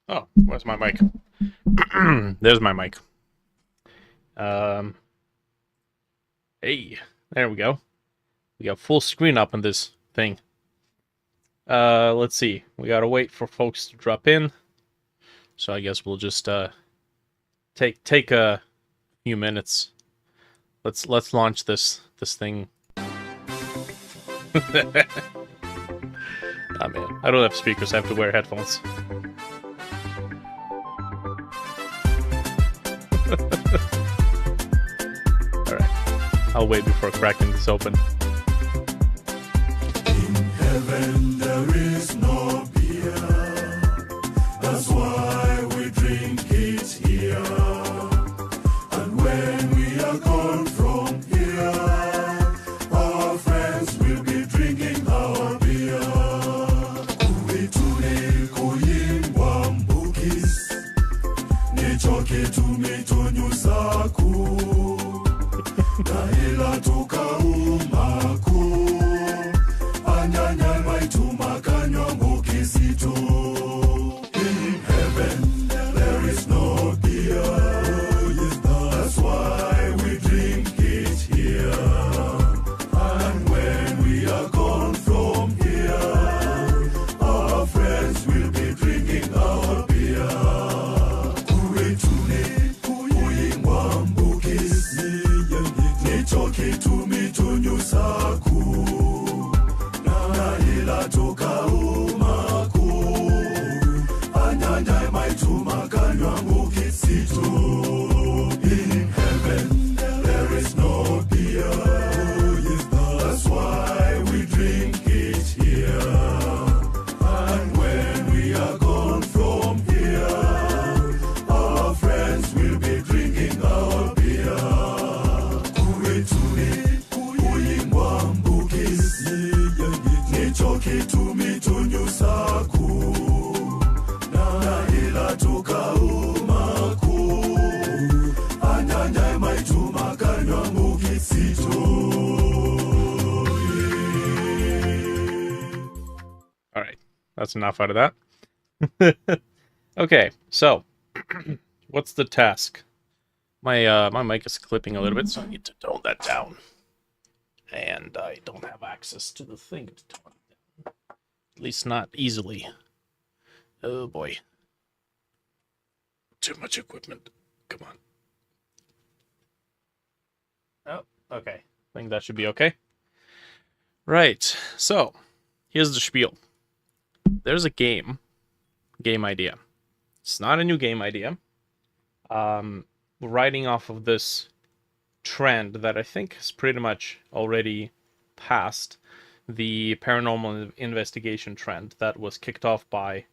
Oh, where's my mic? There's my mic. Um, hey, there we go. We got full screen up on this thing. Let's see. We gotta wait for folks to drop in. So I guess we'll just take a few minutes. Let's launch this thing. Oh man, I don't have speakers. I have to wear headphones. All right, I'll wait before cracking this open. In heaven there is no beer. That's why we drink it here. And when we are gone from here, our friends will be drinking our beer. Kuitune kuyimbwa mbukis, nichoke tumitonyusaku, na ila tukaumaku. In heaven there is no beer. That's why we drink it here. And when we are gone from here, our friends will be drinking our beer. Kuitune kuyimbwa mbukis, nichoke tumitonyusaku, na ila tukaumaku, anyanya maituma kanywa mukisitu. In heaven there is no beer. That's why we drink it here. And when we are gone from here, our friends will be drinking our beer. Kuitune kuyimbwa mbukisi, nichoke tumitonyusaku, na ila tukaumaku, anyanya maituma kanywa mukisitu. All right, that's enough out of that. Okay, so what's the task? My mic is clipping a little bit, so I need to tone that down. And I don't have access to the thing to tone it down. At least not easily. Oh boy. Too much equipment. Come on. Oh, okay. I think that should be okay. Right. So, here's the spiel. There's a game idea. It's not a new game idea. Riding off of this trend that I think has pretty much already passed the paranormal investigation trend that was kicked off by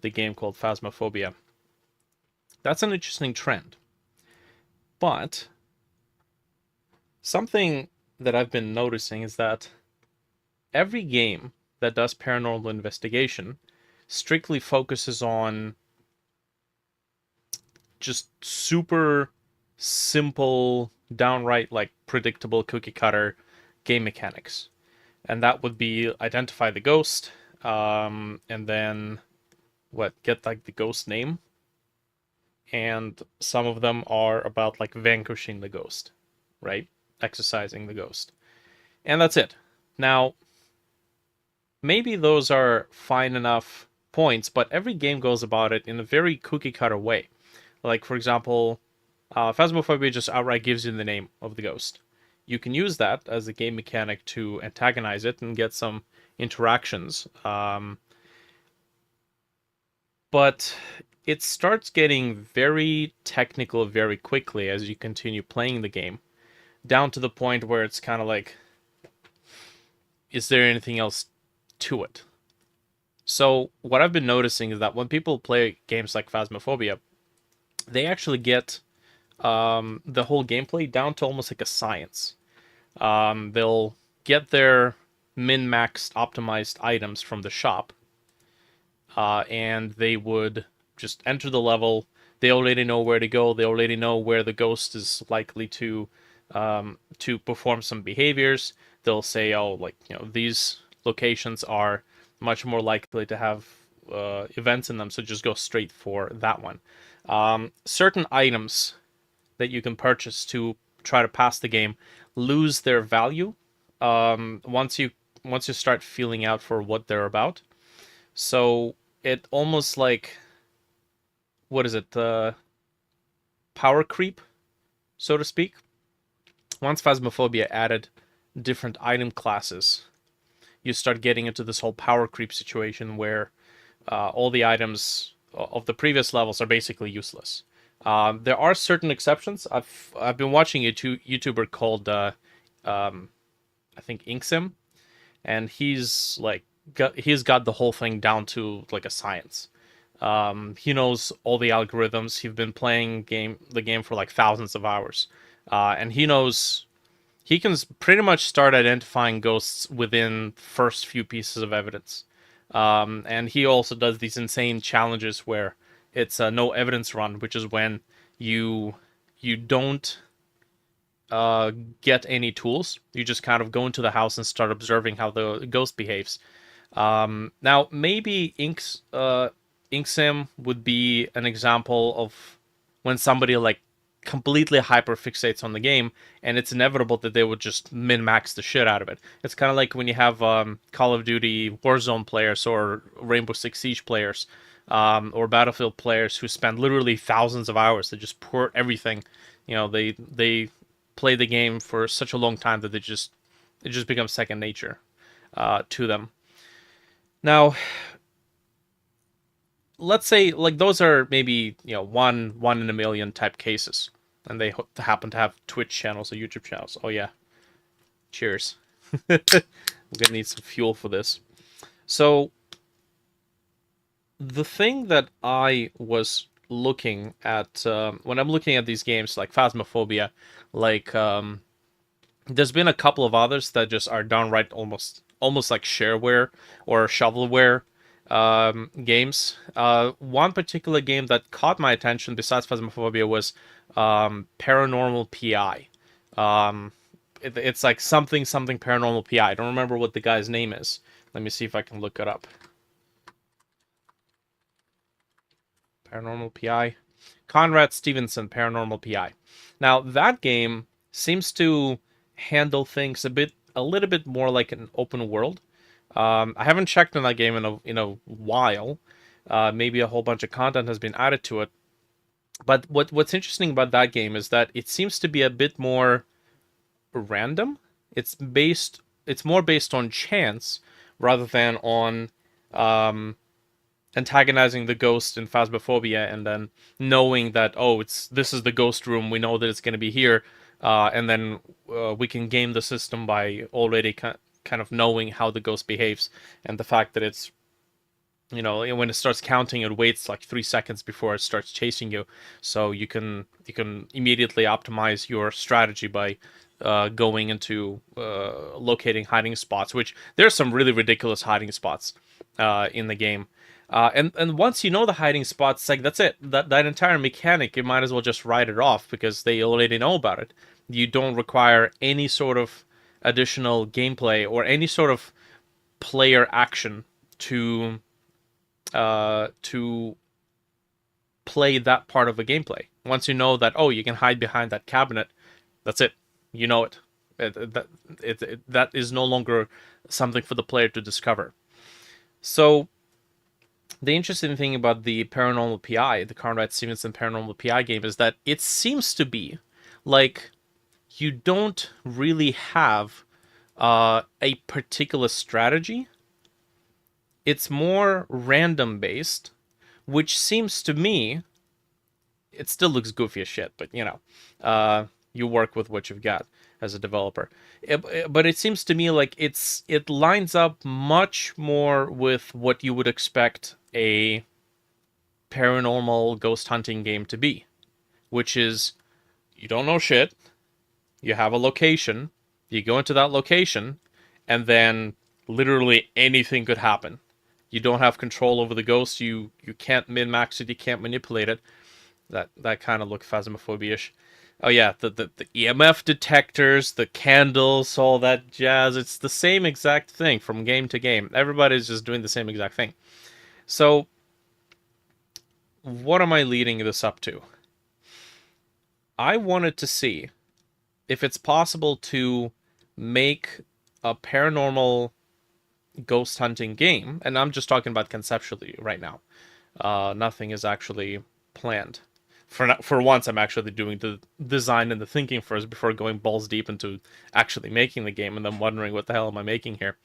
the game called Phasmophobia. That's an interesting trend. But something that I've been noticing is that every game that does paranormal investigation strictly focuses on just super simple, downright like predictable cookie cutter game mechanics. And that would be identify the ghost, and then get like the ghost name. And some of them are about like vanquishing the ghost, right? Exercising the ghost. And that's it. Now, maybe those are fine enough points, but every game goes about it in a very cookie cutter way. Like, for example, Phasmophobia just outright gives you the name of the ghost. You can use that as a game mechanic to antagonize it and get some interactions. But it starts getting very technical very quickly as you continue playing the game, down to the point where it's kind of like, is there anything else to it? So what I've been noticing is that when people play games like Phasmophobia, they actually get the whole gameplay down to almost like a science. They'll get their min-maxed optimized items from the shop, and they would just enter the level. They already know where to go. They already know where the ghost is likely to perform some behaviors. They'll say, oh, like, these locations are much more likely to have events in them, so just go straight for that one. Certain items that you can purchase to try to pass the game lose their value once you start feeling out for what they're about. So it almost like, what is it? Power creep, so to speak. Once Phasmophobia added different item classes, you start getting into this whole power creep situation where all the items of the previous levels are basically useless. There are certain exceptions. I've been watching a YouTuber called I think Inksim, and he's got the whole thing down to like a science. He knows all the algorithms. He's been playing the game for like thousands of hours, and he can pretty much start identifying ghosts within first few pieces of evidence. And he also does these insane challenges where it's a no evidence run, which is when you don't get any tools. You just kind of go into the house and start observing how the ghost behaves. Now, maybe Inksim would be an example of when somebody like completely hyperfixates on the game, and it's inevitable that they would just min-max the shit out of it. It's kind of like when you have Call of Duty Warzone players or Rainbow Six Siege players or Battlefield players who spend literally thousands of hours to just port everything. You know, they play the game for such a long time that it just becomes second nature to them. Now, let's say like those are maybe one in a million type cases, and they happen to have Twitch channels or YouTube channels. Oh yeah, cheers. We're gonna need some fuel for this. So the thing that I was looking at when I'm looking at these games like Phasmophobia, like there's been a couple of others that just are downright almost like shareware or shovelware games. One particular game that caught my attention besides Phasmophobia was Paranormal PI. It's like something Paranormal PI. I don't remember what the guy's name is. Let me see if I can look it up. Paranormal PI. Conrad Stevenson, Paranormal PI. Now, that game seems to handle things a little bit more like an open world. I haven't checked on that game in a while. Maybe a whole bunch of content has been added to it. But what's interesting about that game is that it seems to be a bit more random. It's more based on chance rather than on antagonizing the ghost in Phasmophobia and then knowing that, oh, this is the ghost room, we know that it's going to be here, and then we can game the system by already kind of knowing how the ghost behaves, and the fact that it's, when it starts counting, it waits like 3 seconds before it starts chasing you, so you can immediately optimize your strategy by going into locating hiding spots, which there's some really ridiculous hiding spots in the game. And once you know the hiding spots, like that's it. That entire mechanic, you might as well just write it off because they already know about it. You don't require any sort of additional gameplay or any sort of player action to play that part of the gameplay. Once you know that, oh, you can hide behind that cabinet, that's it. You know it. That is no longer something for the player to discover. So the interesting thing about the Paranormal PI, the Conrad Stevenson Paranormal PI game, is that it seems to be like you don't really have a particular strategy. It's more random based, which seems to me, it still looks goofy as shit, but you work with what you've got as a developer. But it seems to me like it lines up much more with what you would expect a paranormal ghost hunting game to be, which is you don't know shit, you have a location, you go into that location, and then literally anything could happen. You don't have control over the ghost, you can't min-max it, you can't manipulate it. That kind of looked Phasmophobia-ish. Oh yeah, the EMF detectors, the candles, all that jazz. It's the same exact thing from game to game. Everybody's just doing the same exact thing. So, what am I leading this up to? I wanted to see if it's possible to make a paranormal ghost hunting game, and I'm just talking about conceptually right now. Nothing is actually planned. For once, I'm actually doing the design and the thinking first before going balls deep into actually making the game and then wondering what the hell am I making here.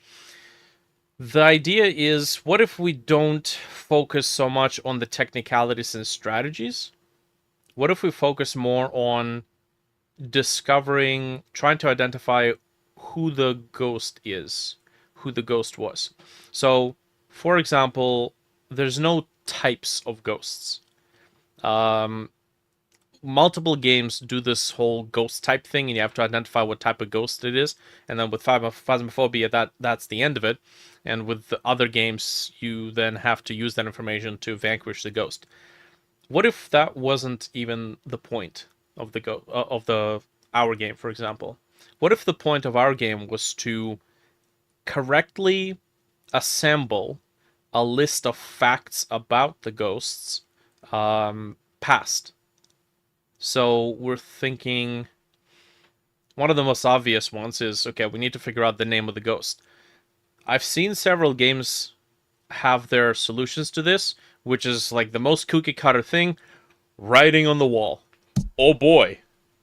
The idea is, what if we don't focus so much on the technicalities and strategies? What if we focus more on discovering, trying to identify who the ghost is, who the ghost was. So, for example, there's no types of ghosts. Um, Multiple games do this whole ghost type thing, and you have to identify what type of ghost it is. And then with Phasmophobia, that's the end of it. And with the other games, you then have to use that information to vanquish the ghost. What if that wasn't even the point of the our game, for example? What if the point of our game was to correctly assemble a list of facts about the ghosts past? So we're thinking one of the most obvious ones is, okay, we need to figure out the name of the ghost. I've seen several games have their solutions to this, which is like the most cookie cutter thing, writing on the wall. Oh boy,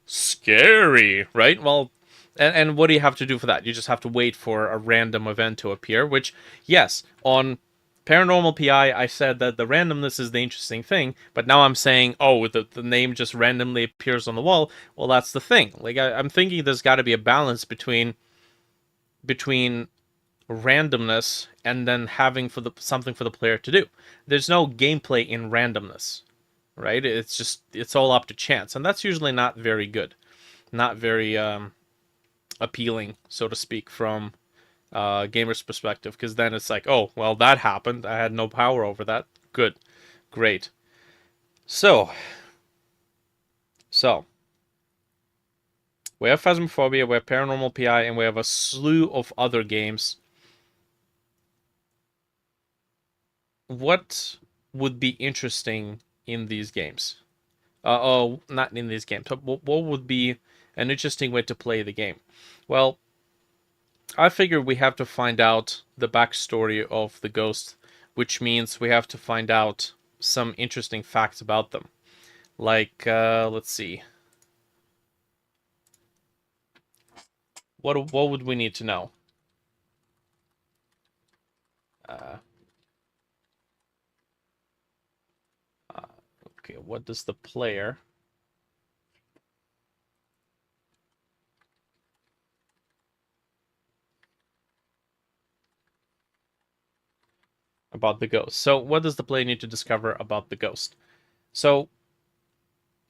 scary, right? Well, and what do you have to do for that? You just have to wait for a random event to appear, which, yes, on Paranormal PI, I said that the randomness is the interesting thing, but now I'm saying, oh, the name just randomly appears on the wall. Well, that's the thing. Like, I'm thinking there's got to be a balance between randomness and then having something for the player to do. There's no gameplay in randomness, right? It's all up to chance, and that's usually not very good, not very appealing, so to speak, from gamer's perspective, because then it's like, oh, well, that happened. I had no power over that. Good, great. So we have Phasmophobia, we have Paranormal PI, and we have a slew of other games. What would be interesting in these games? Not in these games. What would be an interesting way to play the game? Well, I figure we have to find out the backstory of the ghost, which means we have to find out some interesting facts about them. Like, let's see. What would we need to know? Uh, okay, what does the player... about the ghost. So what does the player need to discover about the ghost? So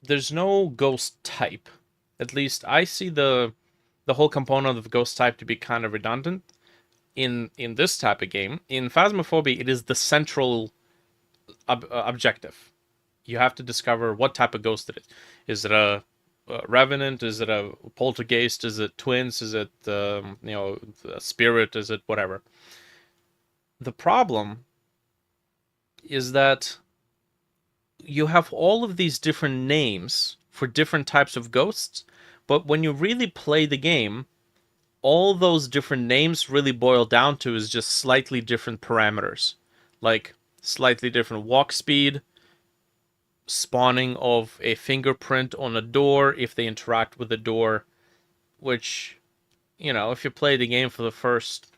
there's no ghost type. At least I see the whole component of the ghost type to be kind of redundant in this type of game. In Phasmophobia, it is the central objective. You have to discover what type of ghost it is. Is it a revenant? Is it a poltergeist? Is it twins? Is it a spirit? Is it whatever? The problem is that you have all of these different names for different types of ghosts, but when you really play the game, all those different names really boil down to is just slightly different parameters, like slightly different walk speed, spawning of a fingerprint on a door if they interact with the door, which, if you play the game for the first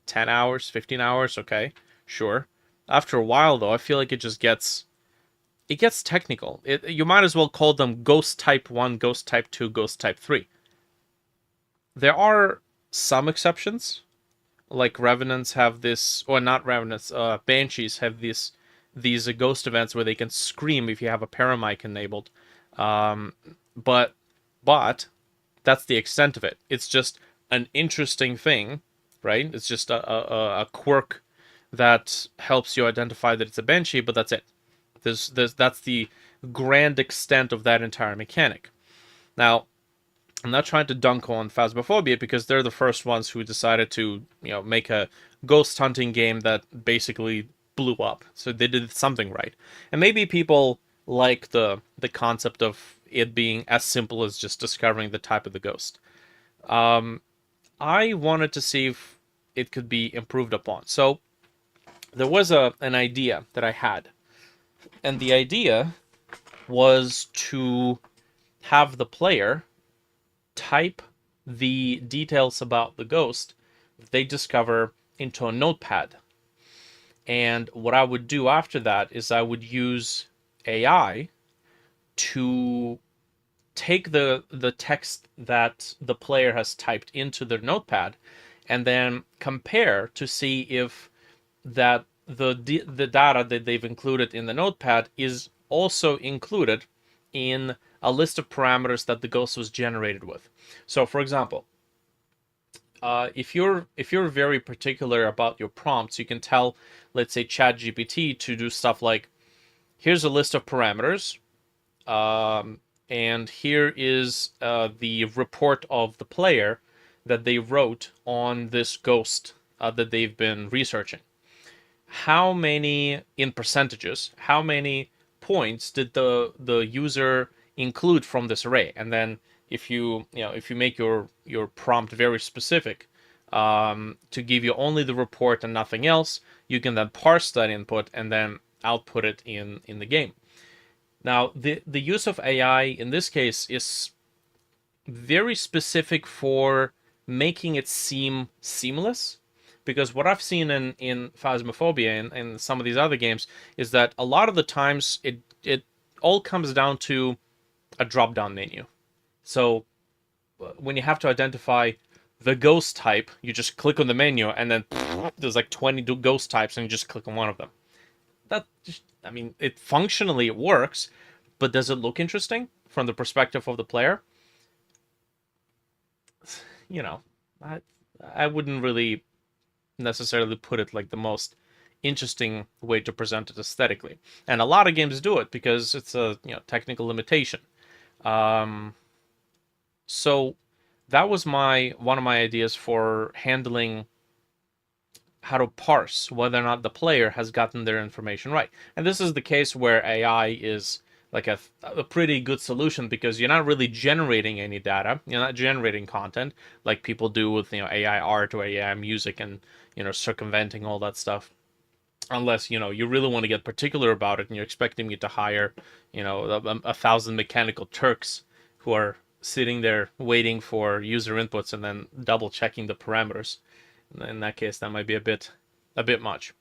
10 hours, 15 hours, okay, sure. After a while, though, I feel like it gets technical. You might as well call them Ghost Type 1, Ghost Type 2, Ghost Type 3. There are some exceptions, like Revenants have this, or not Revenants, Banshees have these ghost events where they can scream if you have a paramic enabled. But that's the extent of it. It's just an interesting thing, right? It's just a quirk that helps you identify that it's a Banshee, but that's it. That's the grand extent of that entire mechanic. Now, I'm not trying to dunk on Phasmophobia because they're the first ones who decided to, make a ghost hunting game that basically blew up. So they did something right. And maybe people like the concept of it being as simple as just discovering the type of the ghost. I wanted to see if it could be improved upon. So there was an idea that I had, and the idea was to have the player type the details about the ghost they discover into a notepad. And what I would do after that is I would use AI to take the text that the player has typed into their notepad and then compare to see if that the data that they've included in the notepad is also included in a list of parameters that the ghost was generated with. So, for example, if you're very particular about your prompts, you can tell, let's say, ChatGPT to do stuff like, here's a list of parameters, and here is the report of the player that they wrote on this ghost that they've been researching. How many, in percentages, how many points did the user include from this array? And then if you make your prompt very specific, to give you only the report and nothing else, you can then parse that input and then output it in the game. Now, the use of AI in this case is very specific for making it seem seamless. Because what I've seen in Phasmophobia and some of these other games is that a lot of the times it all comes down to a drop down menu. So when you have to identify the ghost type, you just click on the menu and then there's like 20 ghost types and you just click on one of them. That just, I mean, it functionally it works, but does it look interesting from the perspective of the player? You know, I wouldn't really necessarily put it like the most interesting way to present it aesthetically. And a lot of games do it because it's a technical limitation. Um, so that was one of my ideas for handling how to parse whether or not the player has gotten their information right. And this is the case where AI is like a pretty good solution because you're not really generating any data. You're not generating content like people do with AI art or AI music and circumventing all that stuff. Unless you really want to get particular about it and you're expecting me to hire a thousand mechanical Turks who are sitting there waiting for user inputs and then double checking the parameters. In that case, that might be a bit much.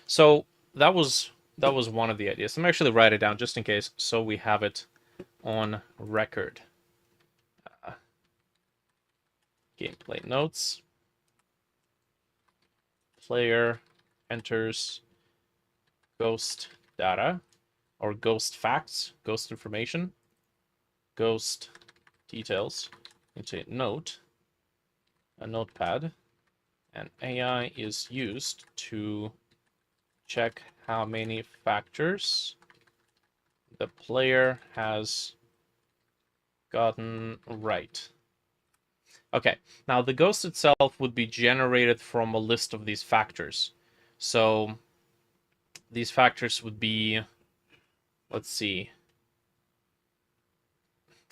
So that was one of the ideas. I'm actually write it down just in case, so we have it on record. Gameplay notes. Player enters ghost data or ghost facts, ghost information, ghost details into a notepad, and AI is used to check how many factors the player has gotten right. Okay, now the ghost itself would be generated from a list of these factors. So these factors would be, let's see,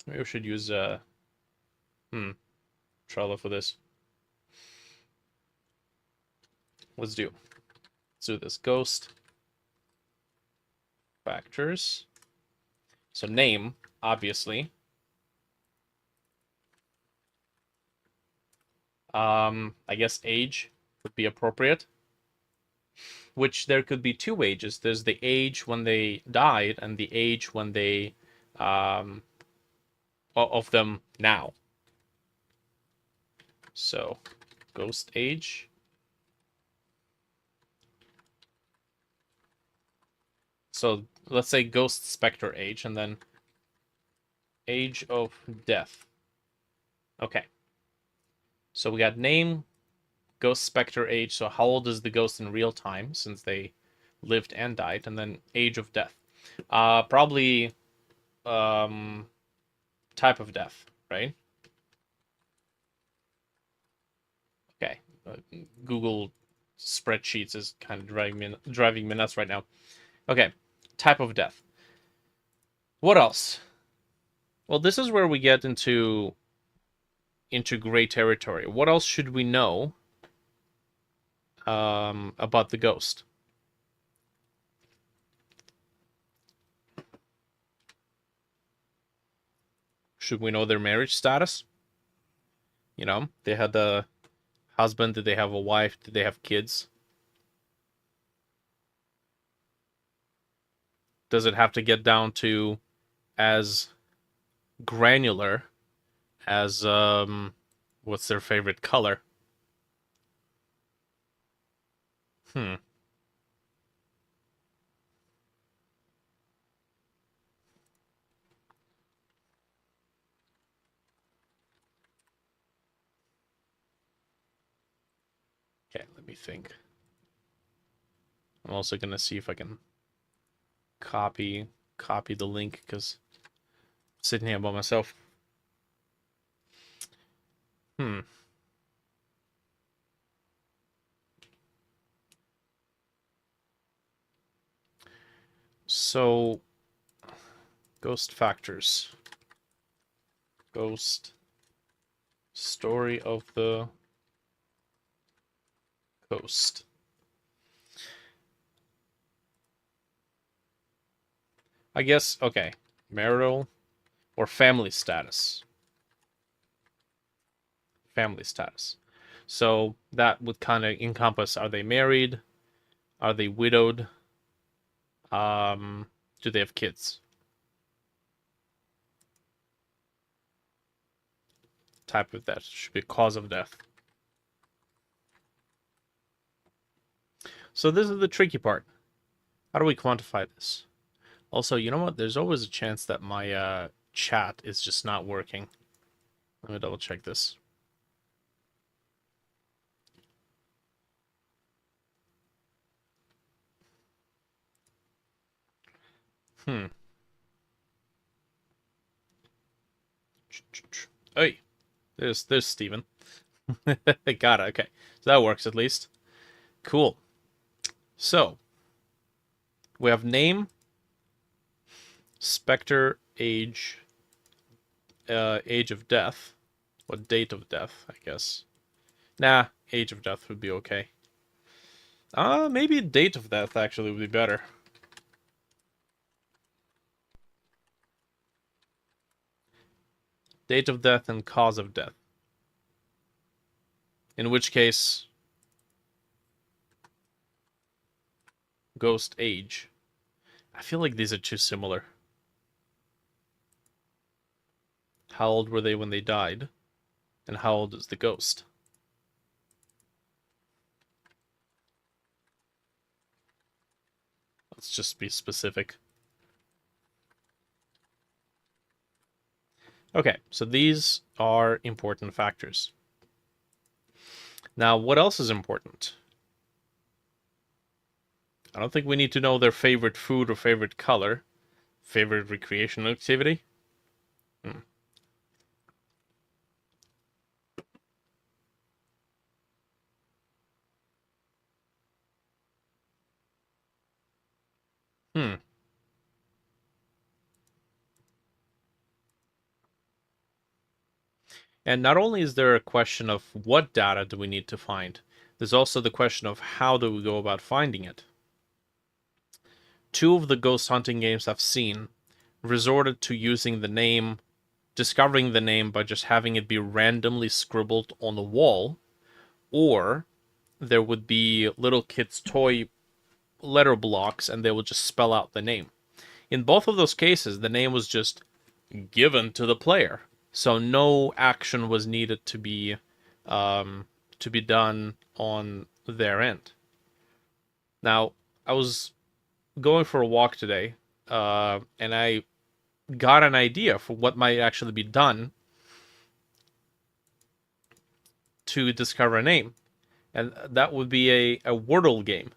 maybe we should use Trello for this. Let's do this ghost factors. So name, obviously. I guess age would be appropriate. Which there could be two ages. There's the age when they died and the age when they of them now. So ghost age. So let's say ghost specter age and then age of death. Okay. So we got name, ghost specter age, so how old is the ghost in real time since they lived and died, and then age of death. Probably type of death, right? Okay. Google spreadsheets is kind of driving me nuts right now. Okay, type of death. What else? Well, this is where we get into gray territory. What else should we know about the ghost? Should we know their marriage status? You know, they had a husband. Did they have a wife? Did they have kids? Does it have to get down to as granular as what's their favorite color? Hmm. Okay, let me think. I'm also gonna see if I can copy the link because I'm sitting here by myself. Hmm. So, ghost factors. Ghost story of the ghost. I guess, okay. Marital or family status. Family status. So that would kind of encompass, are they married? Are they widowed? Do they have kids? Type of death should be cause of death. So this is the tricky part. How do we quantify this? Also, you know what? There's always a chance that my chat is just not working. Let me double check this. Hmm. Hey, there's Steven. Got it. Okay, so that works at least. Cool. So we have name, specter, age, age of death, what date of death, I guess. Nah, age of death would be okay. Maybe date of death actually would be better. Date of death and cause of death. In which case, ghost age. I feel like these are too similar. How old were they when they died? And how old is the ghost? Let's just be specific. Okay, so these are important factors. Now, what else is important? I don't think we need to know their favorite food or favorite color. Favorite recreational activity? Hmm. Hmm. And not only is there a question of what data do we need to find, there's also the question of how do we go about finding it. Two of the ghost hunting games I've seen resorted to using the name, discovering the name by just having it be randomly scribbled on the wall, or there would be little kids' toy letter blocks and they would just spell out the name. In both of those cases, the name was just given to the player, so no action was needed to be done on their end. Now, I was going for a walk today, and I got an idea for what might actually be done to discover a name, and that would be a Wordle game.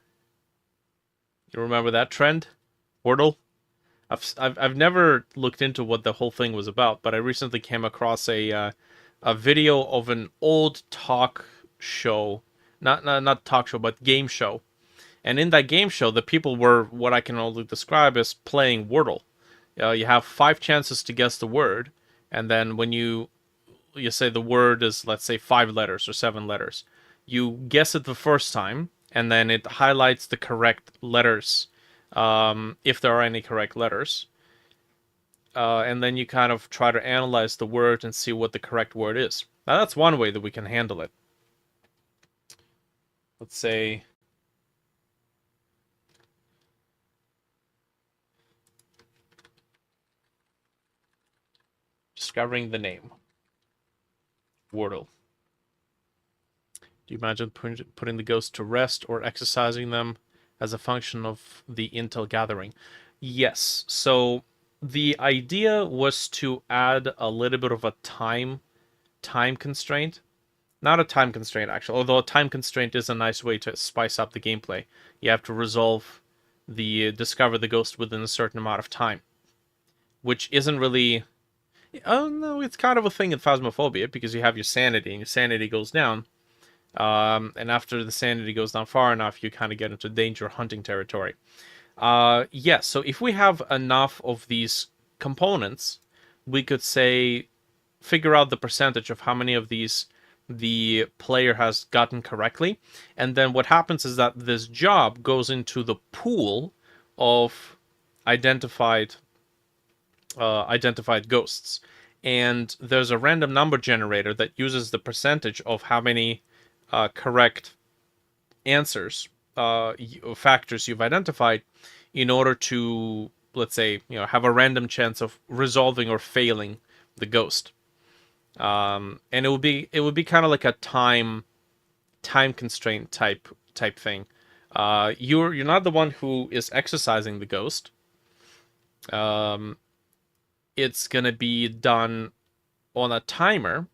You remember that trend, Wordle? I've never looked into what the whole thing was about, but I recently came across a video of an old talk show not talk show, but game show. And in that game show, the people were what I can only describe as playing Wordle. You have 5 chances to guess the word, and then when you say the word is, let's say, 5 letters or 7 letters, you guess it the first time, and then it highlights the correct letters, if there are any correct letters. And then you kind of try to analyze the word and see what the correct word is. Now, that's one way that we can handle it. Let's say discovering the name. Wordle. Do you imagine putting the ghosts to rest or exercising them as a function of the intel gathering? Yes. So the idea was to add a little bit of a time constraint. Not a time constraint, actually, although a time constraint is a nice way to spice up the gameplay. You have to discover the ghost within a certain amount of time, which isn't really. Oh no, it's kind of a thing in Phasmophobia because you have your sanity, and your sanity goes down. And after the sanity goes down far enough, you kind of get into danger hunting territory. Yes, so if we have enough of these components, we could say figure out the percentage of how many of these the player has gotten correctly, and then what happens is that this job goes into the pool of identified ghosts, and there's a random number generator that uses the percentage of how many correct answers, factors you've identified, in order to, let's say, have a random chance of resolving or failing the ghost. And it would be kind of like a time constraint type thing. You're not the one who is exercising the ghost. It's gonna be done on a timer,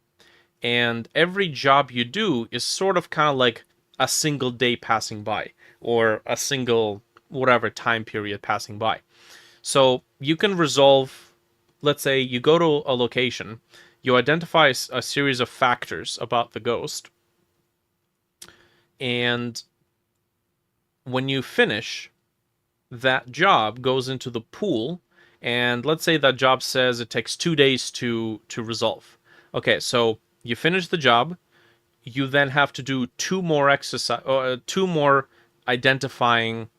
and every job you do is sort of kind of like a single day passing by, or a single whatever time period passing by. So you can resolve, let's say you go to a location, you identify a series of factors about the ghost, and when you finish, that job goes into the pool, and let's say that job says it takes 2 days to resolve. Okay, so you finish the job, you then have to do two more identifying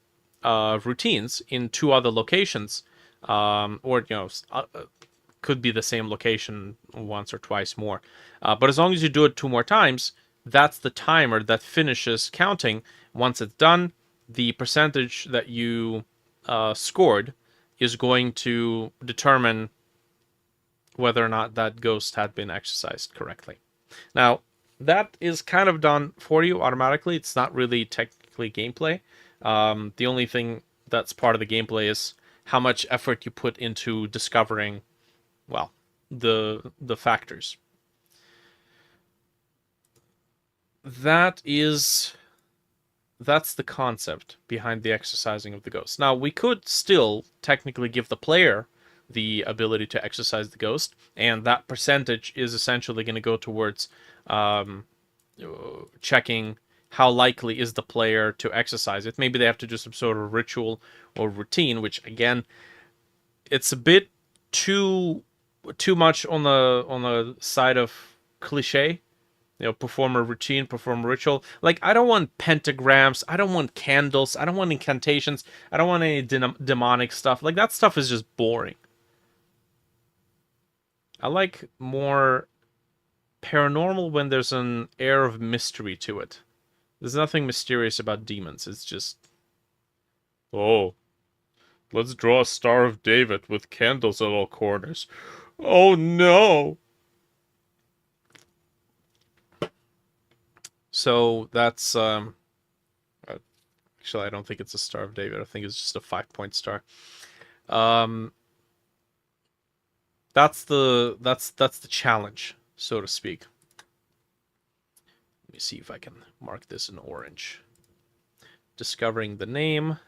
routines in 2 other locations, or could be the same location once or twice more. But as long as you do it 2 more times, that's the timer that finishes counting. Once it's done, the percentage that you scored is going to determine whether or not that ghost had been exercised correctly. Now, that is kind of done for you automatically. It's not really technically gameplay. The only thing that's part of the gameplay is how much effort you put into discovering, well, the factors. That's the concept behind the exercising of the ghost. Now, we could still technically give the player the ability to exercise the ghost, and that percentage is essentially going to go towards checking how likely is the player to exercise it. Maybe they have to do some sort of ritual or routine, which again, it's a bit too much on the side of cliche. Perform a routine, perform a ritual. Like, I don't want pentagrams, I don't want candles, I don't want incantations, I don't want any demonic stuff. Like, that stuff is just boring. I like more paranormal when there's an air of mystery to it. There's nothing mysterious about demons. It's just, oh, let's draw a Star of David with candles at all corners. Oh no! So that's actually, I don't think it's a Star of David. I think it's just a 5-point star. That's the challenge, so to speak. Let me see if I can mark this in orange. Discovering the name.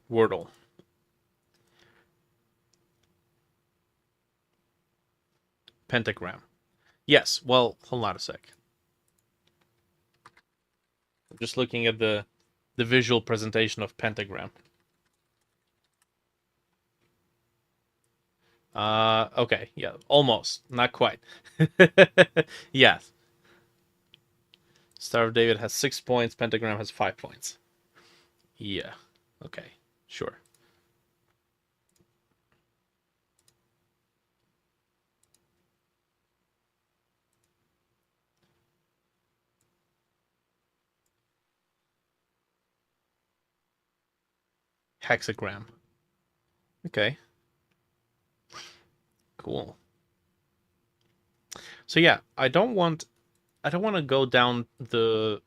Wordle. pentagram. Yes, well, hold on a sec. I'm just looking at the visual presentation of pentagram. Okay, yeah, almost. Not quite. Yes. Star of David has 6 points, pentagram has 5 points. Yeah. Okay, sure. Hexagram. Okay. Cool. So yeah, I don't want to go down the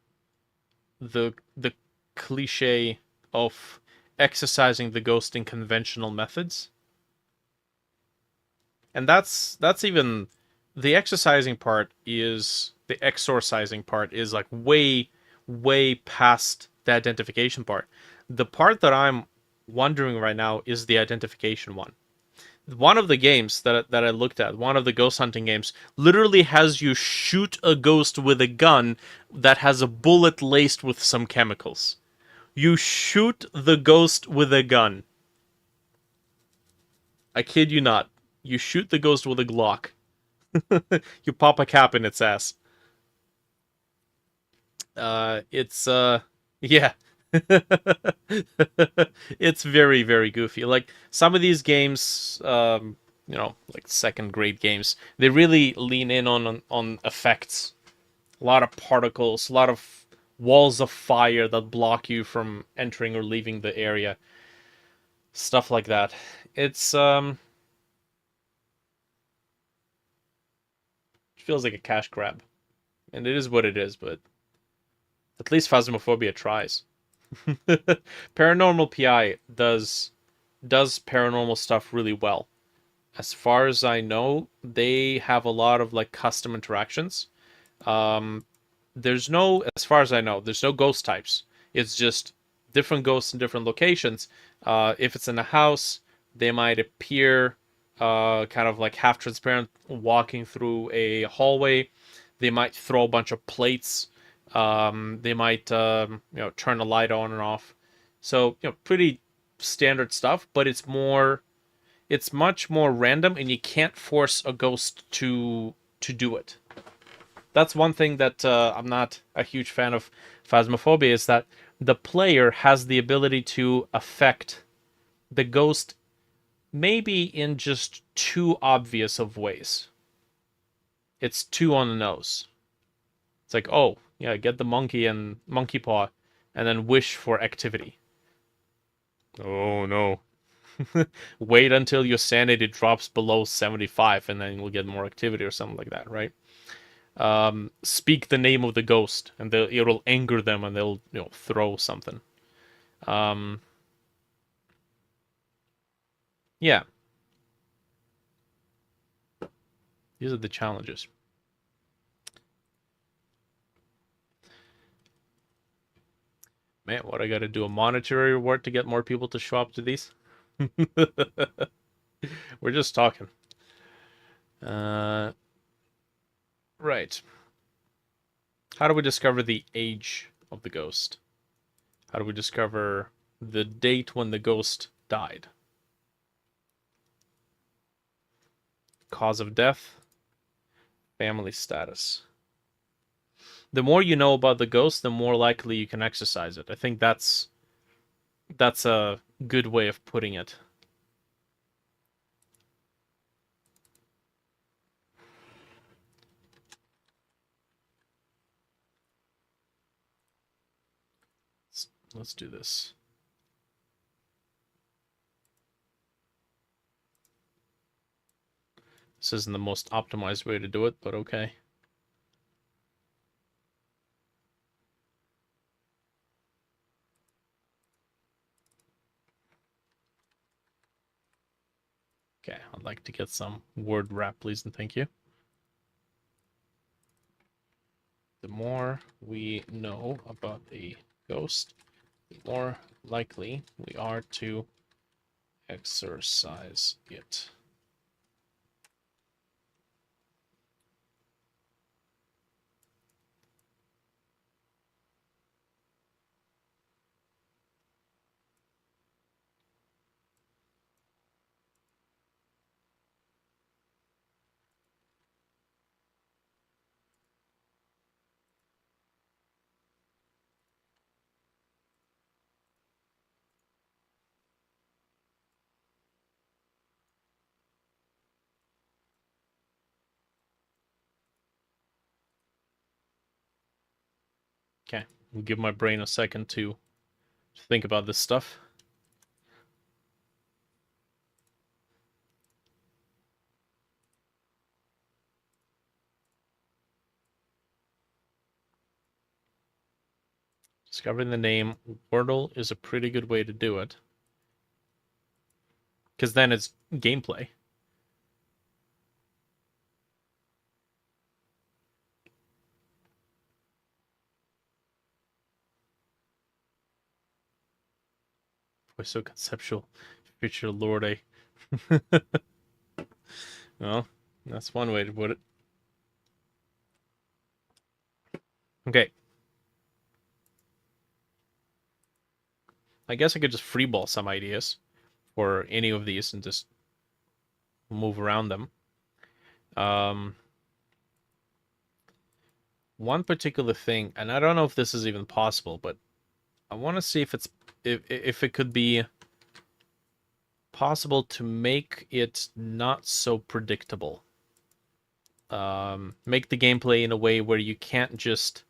cliche of exercising the ghost in conventional methods. And that's even the exercising part is the exorcising part is like way past the identification part. The part that I'm wondering right now is the identification one. One of the games that I looked at, one of the ghost hunting games, literally has you shoot a ghost with a gun that has a bullet laced with some chemicals. You shoot the ghost with a gun. I kid you not. You shoot the ghost with a Glock. You pop a cap in its ass. It's yeah. It's very goofy. Like some of these games, like second grade games, they really lean in on effects. A lot of particles, a lot of walls of fire that block you from entering or leaving the area. Stuff like that. It's it feels like a cash grab. And it is what it is, but at least Phasmophobia tries. Paranormal PI does paranormal stuff really well. As far as I know, they have a lot of like custom interactions. Um, as far as I know, there's no ghost types. It's just different ghosts in different locations. If it's in a house, they might appear kind of like half transparent walking through a hallway. They might throw a bunch of plates. They might turn the light on and off. So pretty standard stuff, but it's much more random, and you can't force a ghost to do it. That's one thing that I'm not a huge fan of Phasmophobia, is that the player has the ability to affect the ghost maybe in just too obvious of ways. It's too on the nose. It's like, oh, yeah, get the monkey and monkey paw and then wish for activity. Oh no. Wait until your sanity drops below 75 and then you'll get more activity or something like that, right? Speak the name of the ghost and it'll anger them and they'll throw something. Um, yeah, these are the challenges. Man, what I gotta do, a monetary reward to get more people to show up to these? We're just talking. Right. How do we discover the age of the ghost? How do we discover the date when the ghost died? Cause of death, family status. The more you know about the ghost, the more likely you can exercise it. I think that's a good way of putting it. Let's do this. This isn't the most optimized way to do it, but okay. Okay, I'd like to get some word wrap, please, and thank you. The more we know about a ghost, the more likely we are to exorcise it. Okay, we'll give my brain a second to think about this stuff. Discovering the name Wordle is a pretty good way to do it. Because then it's gameplay. Boy, so conceptual. Future Lord, eh? Well, that's one way to put it. Okay. I guess I could just freeball some ideas for any of these and just move around them. One particular thing, and I don't know if this is even possible, but I want to see if it could be possible to make it not so predictable. Make the gameplay in a way where you can't just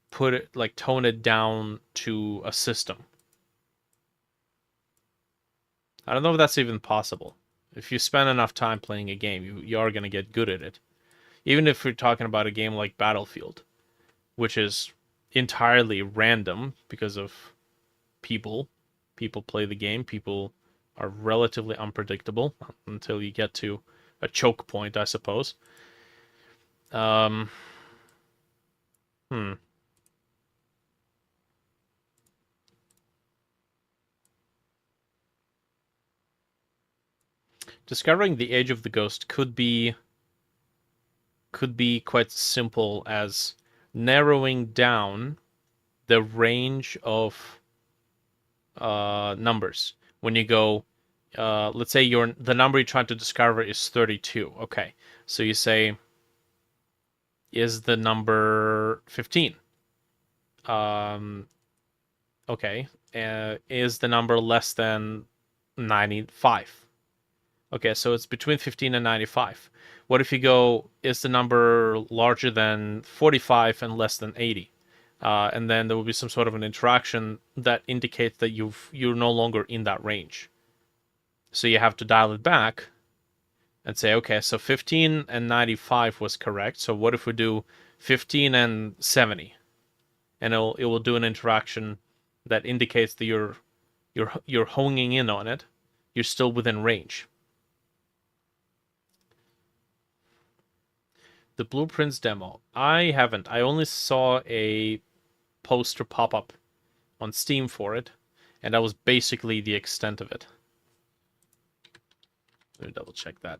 put it, like, tone it down to a system. I don't know if that's even possible. If you spend enough time playing a game, you are going to get good at it. Even if we're talking about a game like Battlefield, which is entirely random because of people. People play the game. People are relatively unpredictable until you get to a choke point, I suppose. Discovering the age of the ghost could be quite simple as narrowing down the range of numbers. When you go, let's say the number you're trying to discover is 32. Okay, so you say, is the number 15? Okay, is the number less than 95? Okay, so it's between 15 and 95. What if you go, is the number larger than 45 and less than 80? And then there will be some sort of an interaction that indicates that you're no longer in that range. So you have to dial it back and say, okay, so 15 and 95 was correct. So what if we do 15 and 70? And it will do an interaction that indicates that you're honing in on it. You're still within range. The Blueprints demo. I haven't. I only saw a poster pop up on Steam for it, and that was basically the extent of it. Let me double check that.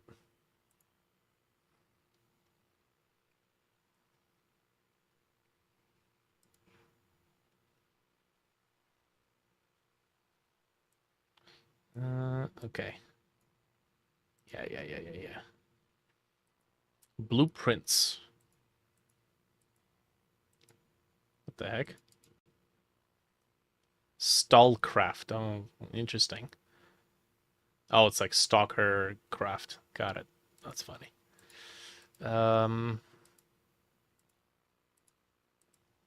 Okay. Yeah. Blueprints. What the heck? Stallcraft. Oh, interesting. Oh, it's like Stalker Craft. Got it. That's funny.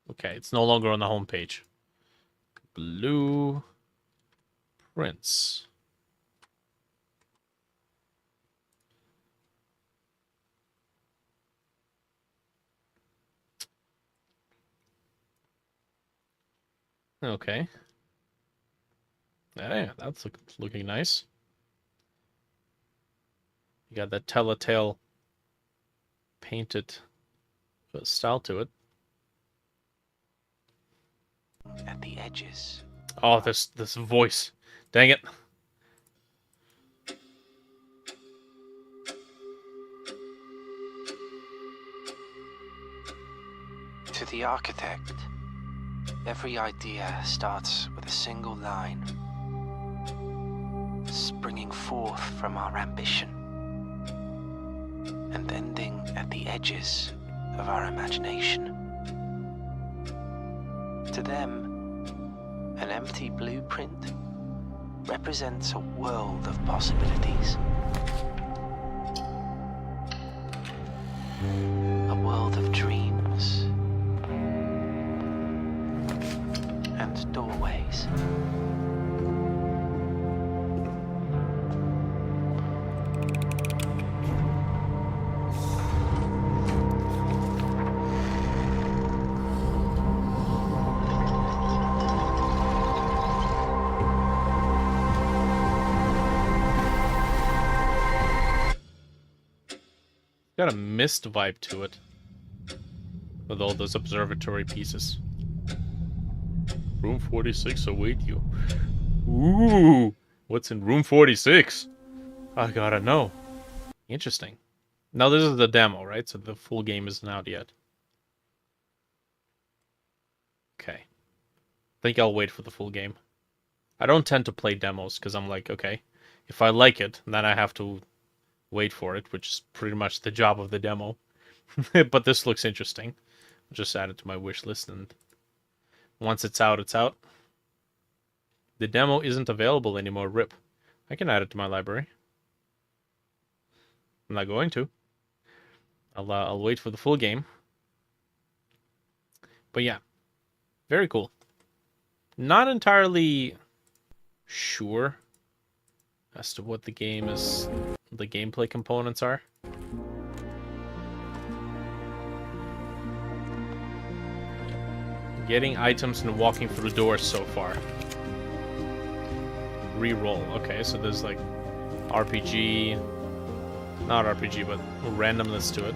Okay, it's no longer on the homepage. Blueprints. Okay. Yeah, that's looking nice. You got that telltale painted style to it. At the edges. Oh, this voice. Dang it. To the architect, every idea starts with a single line, springing forth from our ambition and ending at the edges of our imagination. To them, an empty blueprint represents a world of possibilities. A world of dreams. doorways. Got a mist vibe to it. With all those observatory pieces. Room 46 await you. Ooh! What's in room 46? I gotta know. Interesting. Now this is the demo, right? So the full game isn't out yet. Okay. I think I'll wait for the full game. I don't tend to play demos because I'm like, okay, if I like it, then I have to wait for it, which is pretty much the job of the demo. But this looks interesting. I'll just add it to my wish list, and once it's out, it's out. The demo isn't available anymore, rip. I can add it to my library. I'm not going to. I'll wait for the full game. But yeah, very cool. Not entirely sure as to what the gameplay components are. Getting items and walking through doors so far. Reroll. Okay, so there's like RPG, not RPG, but randomness to it.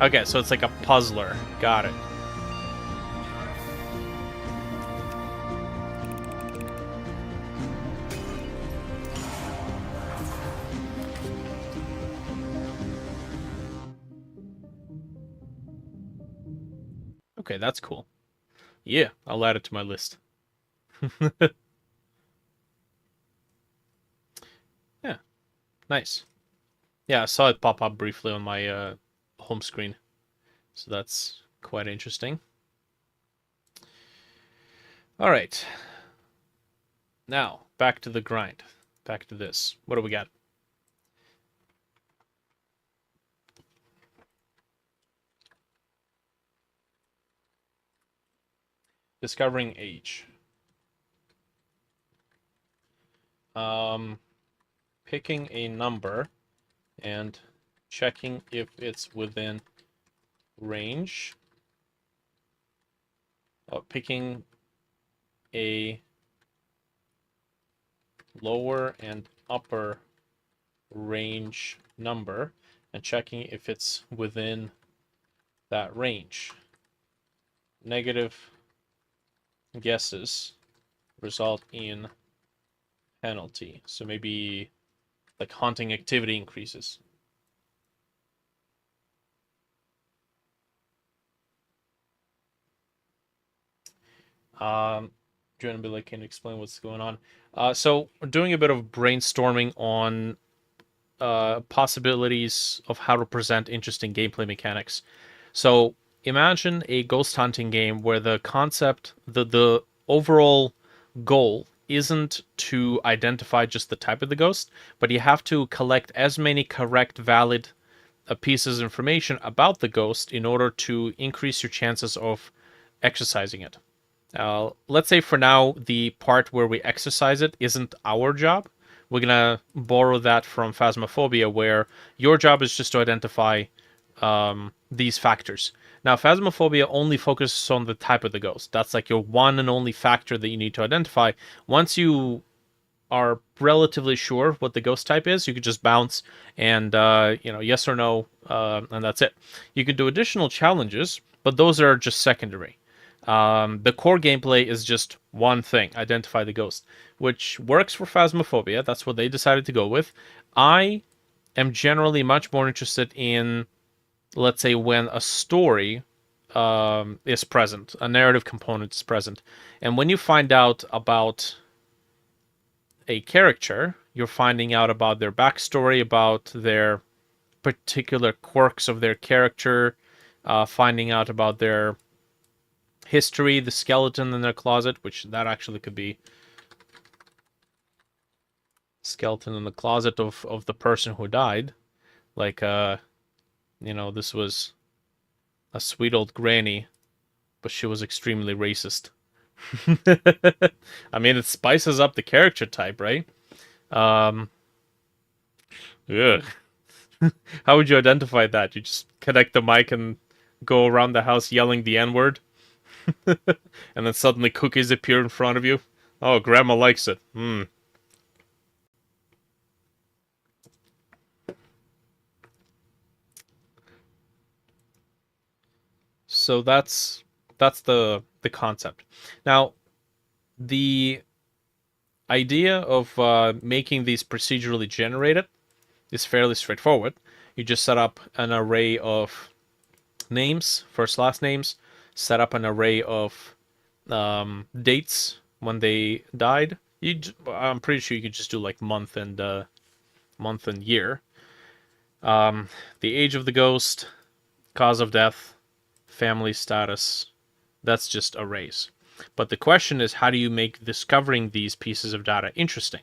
Okay, so it's like a puzzler. Got it. Okay, that's cool. Yeah, I'll add it to my list. Yeah, nice. Yeah, I saw it pop up briefly on my home screen. So that's quite interesting. Alright. Now, back to the grind. Back to this. What do we got? Discovering age. Picking a number and checking if it's within range. Picking a lower and upper range number and checking if it's within that range. Negative guesses result in penalty. So maybe like hunting activity increases. Billy can explain what's going on. So we're doing a bit of brainstorming on possibilities of how to present interesting gameplay mechanics. So imagine a ghost hunting game where the concept, the overall goal isn't to identify just the type of the ghost, but you have to collect as many correct, valid pieces of information about the ghost in order to increase your chances of exercising it. Let's say for now, the part where we exercise it isn't our job. We're going to borrow that from Phasmophobia, where your job is just to identify these factors. Now, Phasmophobia only focuses on the type of the ghost. That's like your one and only factor that you need to identify. Once you are relatively sure what the ghost type is, you could just bounce and, yes or no, and that's it. You could do additional challenges, but those are just secondary. The core gameplay is just one thing, identify the ghost, which works for Phasmophobia. That's what they decided to go with. I am generally much more interested in, let's say, when a story is present, a narrative component is present. And when you find out about a character, you're finding out about their backstory, about their particular quirks of their character, finding out about their history, the skeleton in their closet, which that actually could be skeleton in the closet of the person who died. Like, this was a sweet old granny, but she was extremely racist. I mean, it spices up the character type, right? Um, ugh. How would you identify that? You just connect the mic and go around the house yelling the N-word, and then suddenly cookies appear in front of you. Oh, Grandma likes it. Hmm. So that's the concept. Now, the idea of making these procedurally generated is fairly straightforward. You just set up an array of names, first last names, set up an array of dates when they died. I'm pretty sure you could just do like month and year. The age of the ghost, cause of death, family status. That's just arrays. But the question is, how do you make discovering these pieces of data interesting?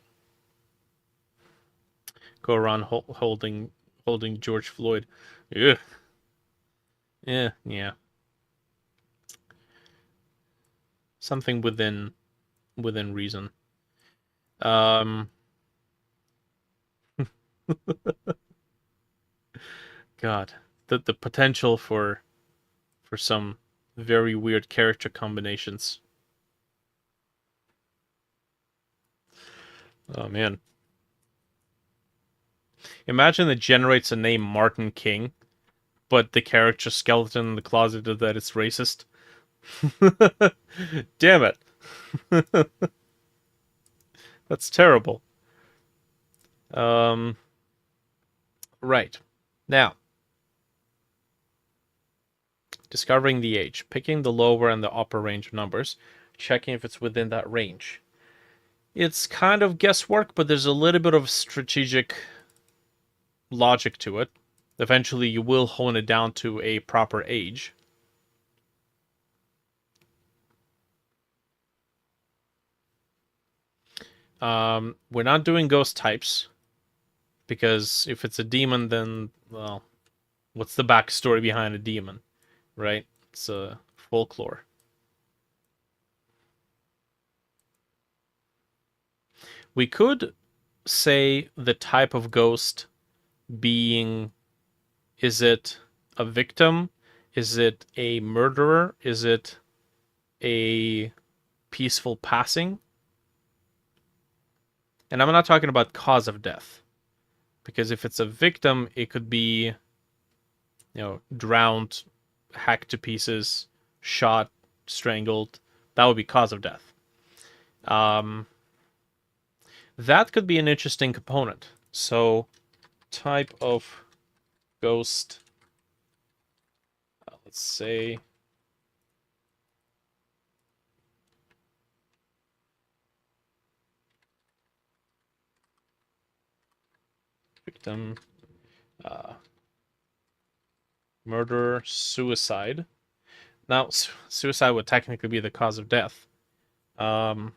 Go around holding George Floyd. Ugh. Yeah. Something within reason. Um, God, the potential for some very weird character combinations. Oh man, imagine it generates a name Martin King, but the character skeleton in the closet is that it's racist. Damn it, that's terrible. Um, right now, discovering the age, picking the lower and the upper range of numbers, checking if it's within that range. It's kind of guesswork, but there's a little bit of strategic logic to it. Eventually, you will hone it down to a proper age. We're not doing ghost types because if it's a demon, then, well, what's the backstory behind a demon, right? It's a folklore. We could say the type of ghost being, is it a victim? Is it a murderer? Is it a peaceful passing? And I'm not talking about cause of death, because if it's a victim, it could be, drowned, hacked to pieces, shot, strangled. That would be cause of death. Um, that could be an interesting component. So, type of ghost, let's say victim, uh, murder, suicide. Now, suicide would technically be the cause of death. Um,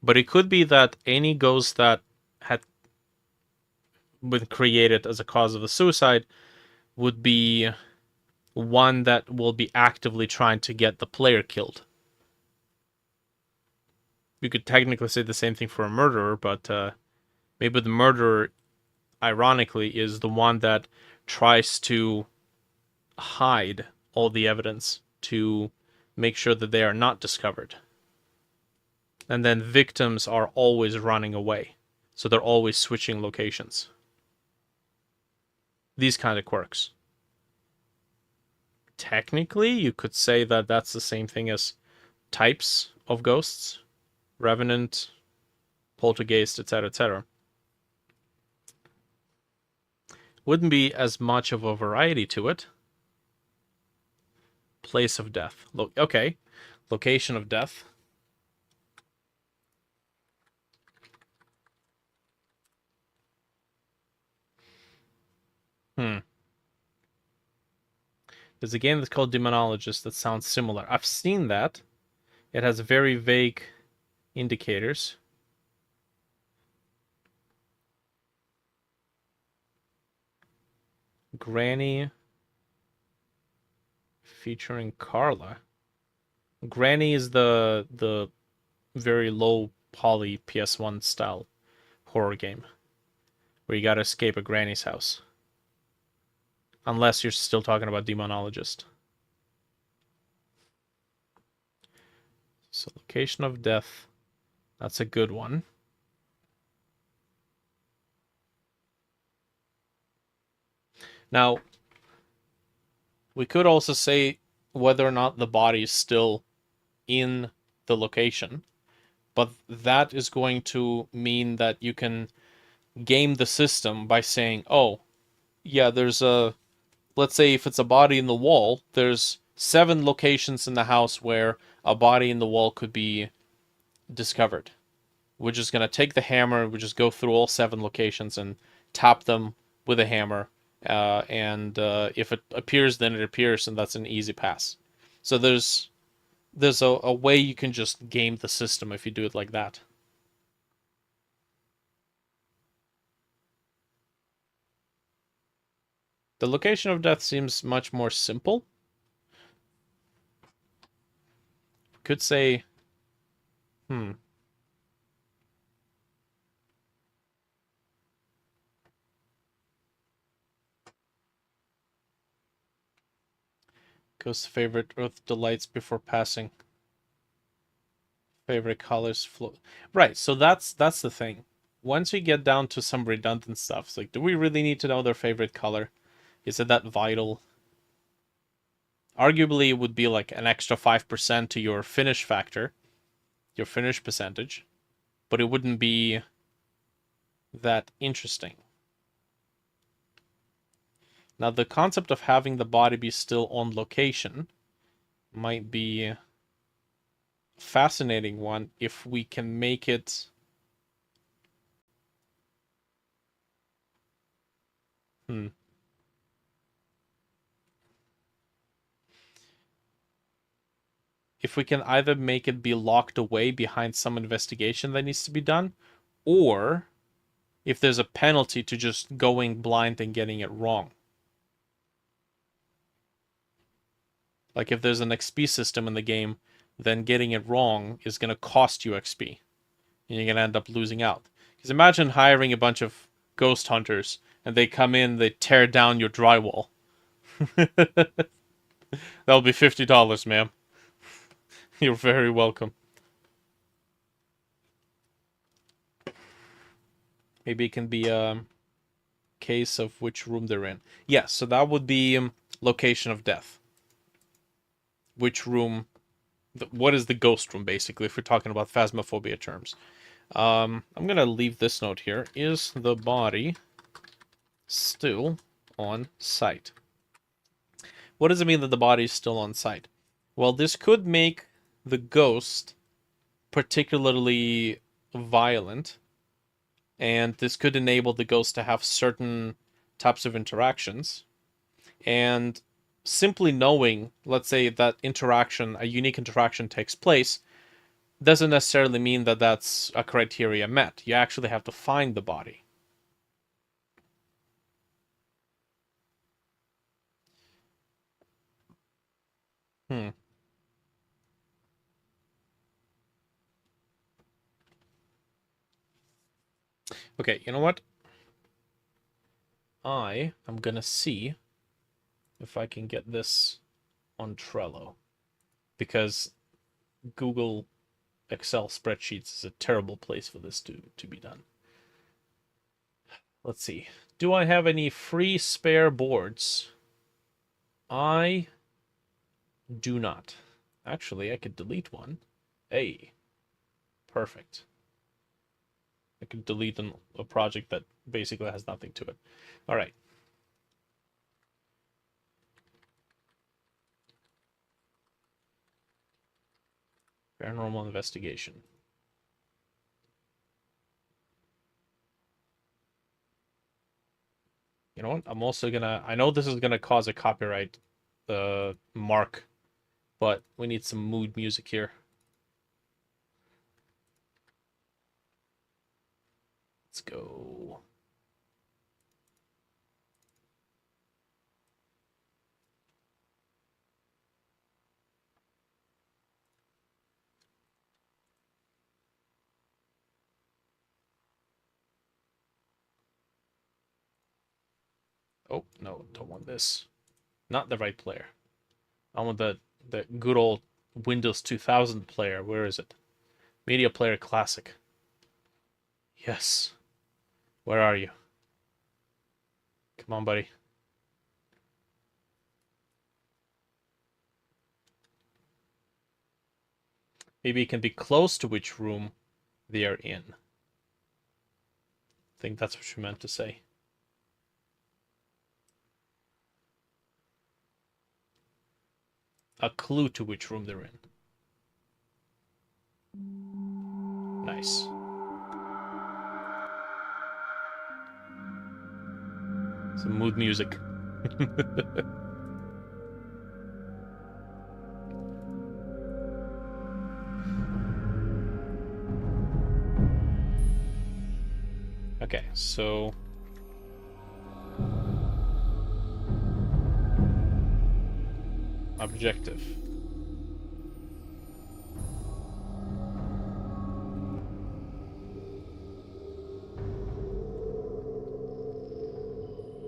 but it could be that any ghost that had been created as a cause of the suicide would be one that will be actively trying to get the player killed. You could technically say the same thing for a murderer, but maybe the murderer, ironically, is the one that tries to hide all the evidence to make sure that they are not discovered. And then victims are always running away, so they're always switching locations. These kind of quirks. Technically, you could say that that's the same thing as types of ghosts: revenant, poltergeist, etc., etc. Wouldn't be as much of a variety to it. Place of death. Okay. Location of death. Hmm. There's a game that's called Demonologist that sounds similar. I've seen that. It has very vague indicators. Granny, featuring Carla. Granny is the very low poly PS1 style horror game where you gotta escape a granny's house. Unless you're still talking about Demonologist. So, Location of Death. That's a good one. Now, we could also say whether or not the body is still in the location, but that is going to mean that you can game the system by saying, oh, yeah, there's a, let's say if it's a body in the wall, there's 7 locations in the house where a body in the wall could be discovered. We're just going to take the hammer, we just go through all 7 locations and tap them with a hammer. And if it appears, then it appears, and that's an easy pass. So there's a way you can just game the system if you do it like that. The location of death seems much more simple. Could say, Ghost favorite Earth delights before passing. Favorite colors flow. Right, so that's the thing. Once we get down to some redundant stuff, it's like, do we really need to know their favorite color? Is it that vital? Arguably, it would be like an extra 5% to your finish factor, your finish percentage, but it wouldn't be that interesting. Now, the concept of having the body be still on location might be a fascinating one if we can make it... If we can either make it be locked away behind some investigation that needs to be done, or if there's a penalty to just going blind and getting it wrong. Like if there's an XP system in the game, then getting it wrong is going to cost you XP. And you're going to end up losing out. Because imagine hiring a bunch of ghost hunters, and they come in, they tear down your drywall. That'll be $50, ma'am. You're very welcome. Maybe it can be a case of which room they're in. Yes, so that would be location of death. Which room... What is the ghost room, basically, if we're talking about phasmophobia terms. I'm going to leave this note here. Is the body still on site? What does it mean that the body is still on site? Well, this could make the ghost particularly violent, and this could enable the ghost to have certain types of interactions. And simply knowing, let's say, that interaction, a unique interaction takes place, doesn't necessarily mean that that's a criteria met. You actually have to find the body. Okay, you know what? I am gonna see if I can get this on Trello, because Google Excel spreadsheets is a terrible place for this to be done. Let's see. Do I have any free spare boards? I do not. Actually, I could delete one. Hey, perfect. I could delete a project that basically has nothing to it. All right. Paranormal investigation. You know what? I'm also gonna... I know this is gonna cause a copyright mark, but we need some mood music here. Let's go. Oh, no, don't want this. Not the right player. I want the good old Windows 2000 player. Where is it? Media Player Classic. Yes. Where are you? Come on, buddy. Maybe it can be close to which room they are in. I think that's what you meant to say. A clue to which room they're in. Nice. Some mood music. Okay, so objective.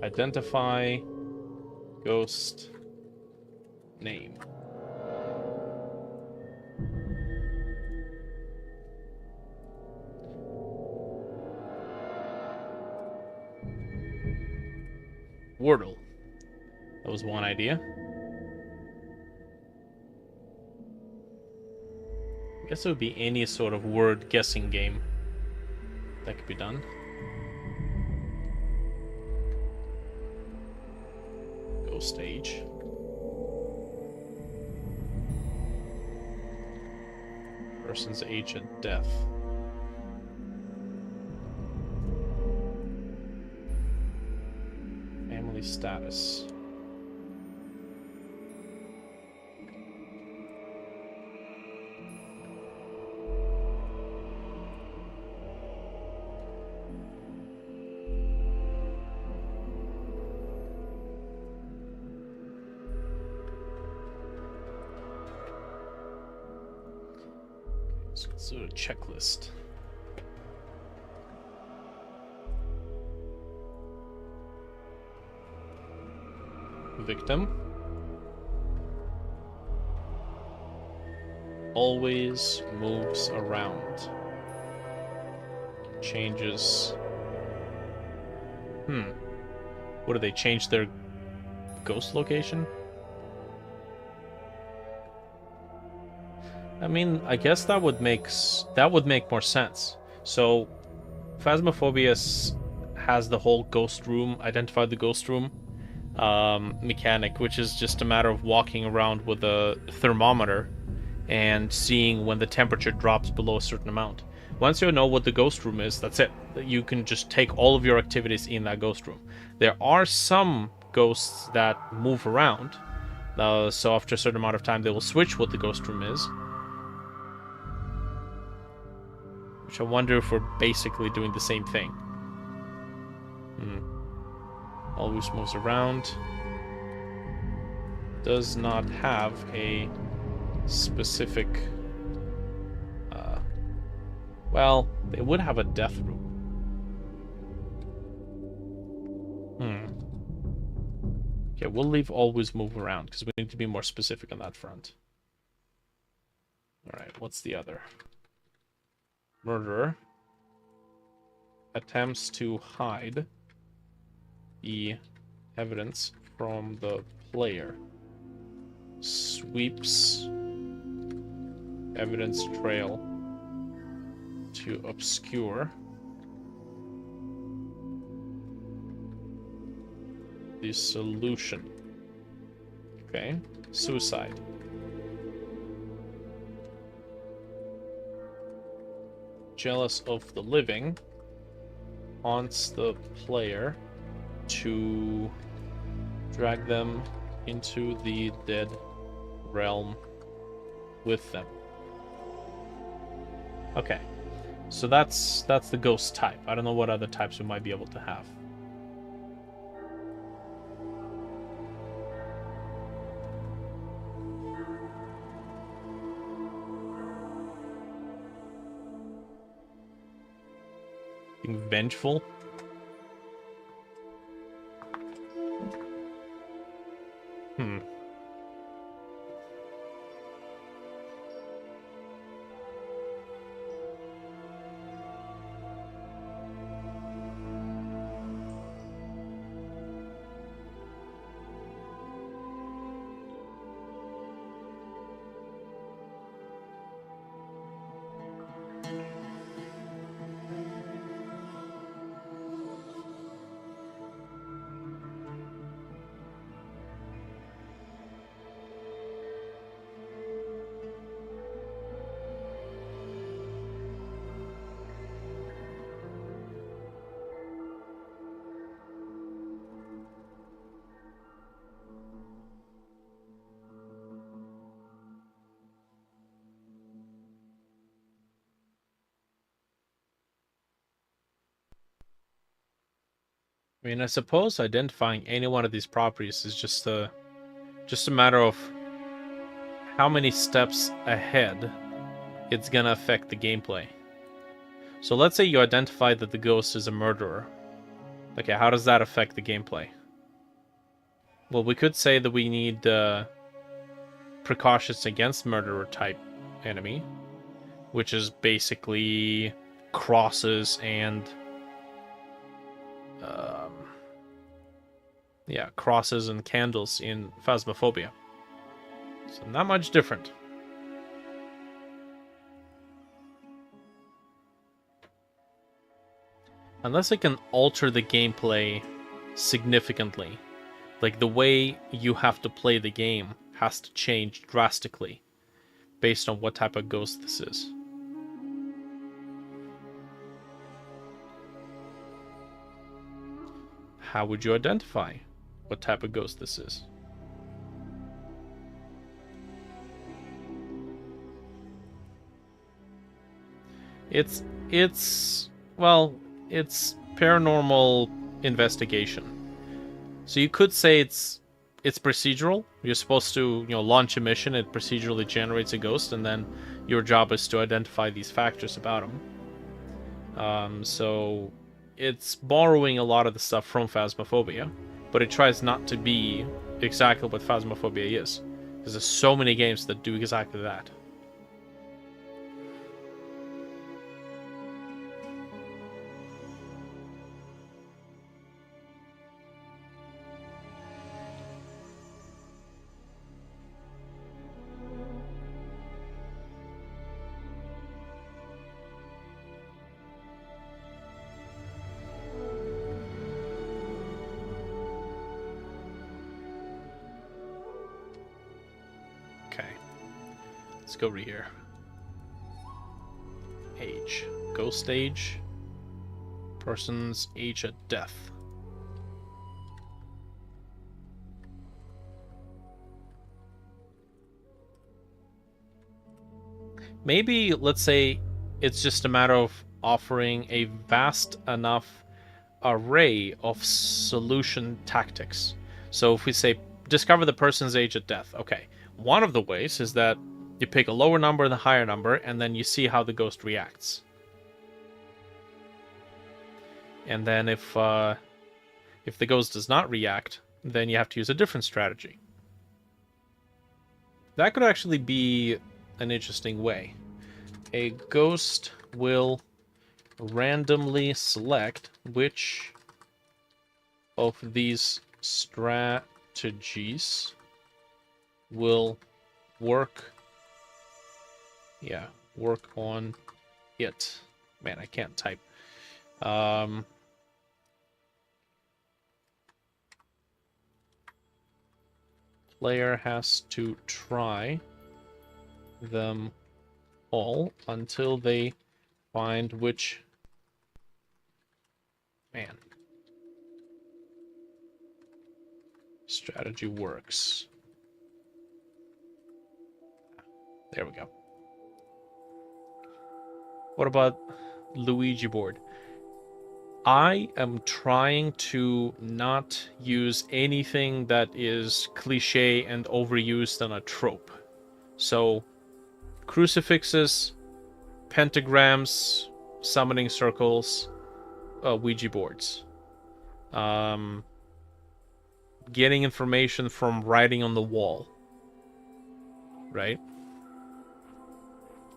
Identify ghost name. Wordle. That was one idea. I guess it would be any sort of word guessing game that could be done. Ghost age. Person's age at death. Family status. So let's do a checklist. Victim. Always moves around. Changes. What do they change their ghost location? I mean, I guess that would make more sense. So, Phasmophobia has the whole ghost room, identify the ghost room mechanic, which is just a matter of walking around with a thermometer and seeing when the temperature drops below a certain amount. Once you know what the ghost room is, that's it. You can just take all of your activities in that ghost room. There are some ghosts that move around, so after a certain amount of time they will switch what the ghost room is. Which I wonder if we're basically doing the same thing. Always moves around. Does not have a specific... well, they would have a death room. Okay, we'll leave always move around, because we need to be more specific on that front. Alright, what's the other? Murderer attempts to hide the evidence from the player. Sweeps evidence trail to obscure the solution. Okay, suicide. Jealous of the living, haunts the player to drag them into the dead realm with them. Okay, so that's the ghost type. I don't know what other types we might be able to have. Being vengeful. I mean, I suppose identifying any one of these properties is just a matter of how many steps ahead it's gonna affect the gameplay. So let's say you identify that the ghost is a murderer. Okay, how does that affect the gameplay? Well, we could say that we need precautions against murderer type enemy, which is basically crosses and yeah, crosses and candles in Phasmophobia. So not much different. Unless I can alter the gameplay significantly. Like the way you have to play the game has to change drastically based on what type of ghost this is. How would you identify what type of ghost this is? It's paranormal investigation. So you could say it's procedural. You're supposed to, launch a mission, it procedurally generates a ghost, and then your job is to identify these factors about them. So it's borrowing a lot of the stuff from Phasmophobia, but it tries not to be exactly what Phasmophobia is. Because there's so many games that do exactly that. Let's go over here. Age. Ghost age. Person's age at death. Maybe, let's say, it's just a matter of offering a vast enough array of solution tactics. So if we say, discover the person's age at death. Okay, one of the ways is that you pick a lower number and a higher number, and then you see how the ghost reacts. And then if the ghost does not react, then you have to use a different strategy. That could actually be an interesting way. A ghost will randomly select which of these strategies will work on it. Man, I can't type. Player has to try them all until they find which strategy works. There we go. What about Luigi board? I am trying to not use anything that is cliche and overused on a trope. So, crucifixes, pentagrams, summoning circles, Ouija boards. Getting information from writing on the wall. Right?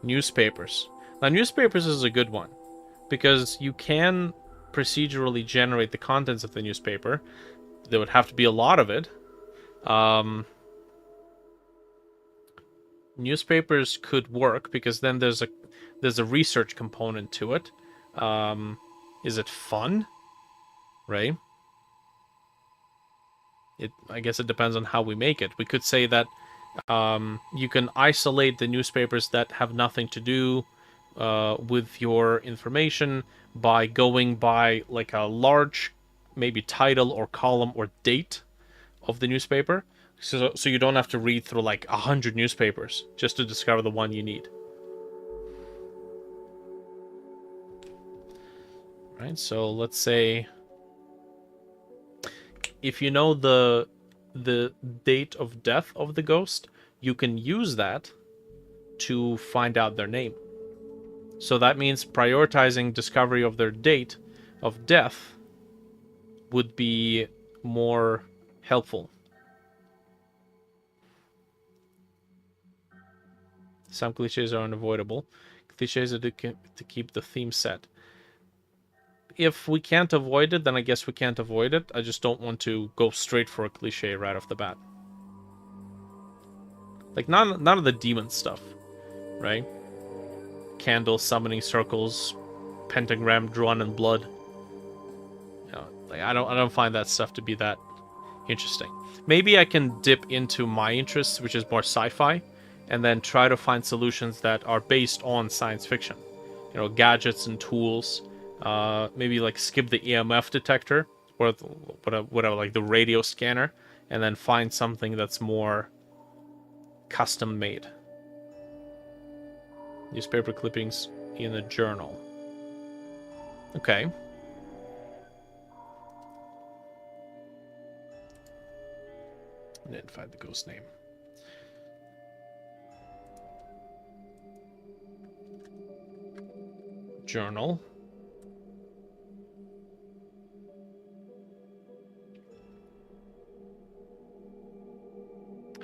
Newspapers. Now, newspapers is a good one, because you can procedurally generate the contents of the newspaper. There would have to be a lot of it. Newspapers could work, because then there's a research component to it. Is it fun? Right? I guess it depends on how we make it. We could say that you can isolate the newspapers that have nothing to do with your information by going by like a large maybe title or column or date of the newspaper, so you don't have to read through like 100 newspapers just to discover the one you need. Right, so let's say if you know the date of death of the ghost, you can use that to find out their name. So that means prioritizing discovery of their date of death would be more helpful. Some cliches are unavoidable. Cliches are to keep the theme set. If we can't avoid it, then I guess we can't avoid it. I just don't want to go straight for a cliche right off the bat. Like, none of the demon stuff, right? Candles, summoning circles, pentagram drawn in blood. You know, like, I don't find that stuff to be that interesting. Maybe I can dip into my interests, which is more sci-fi, and then try to find solutions that are based on science fiction. You know, gadgets and tools. Maybe like skip the EMF detector or whatever, like the radio scanner, and then find something that's more custom made. Newspaper clippings in a journal. Okay. Identify the ghost name. Journal.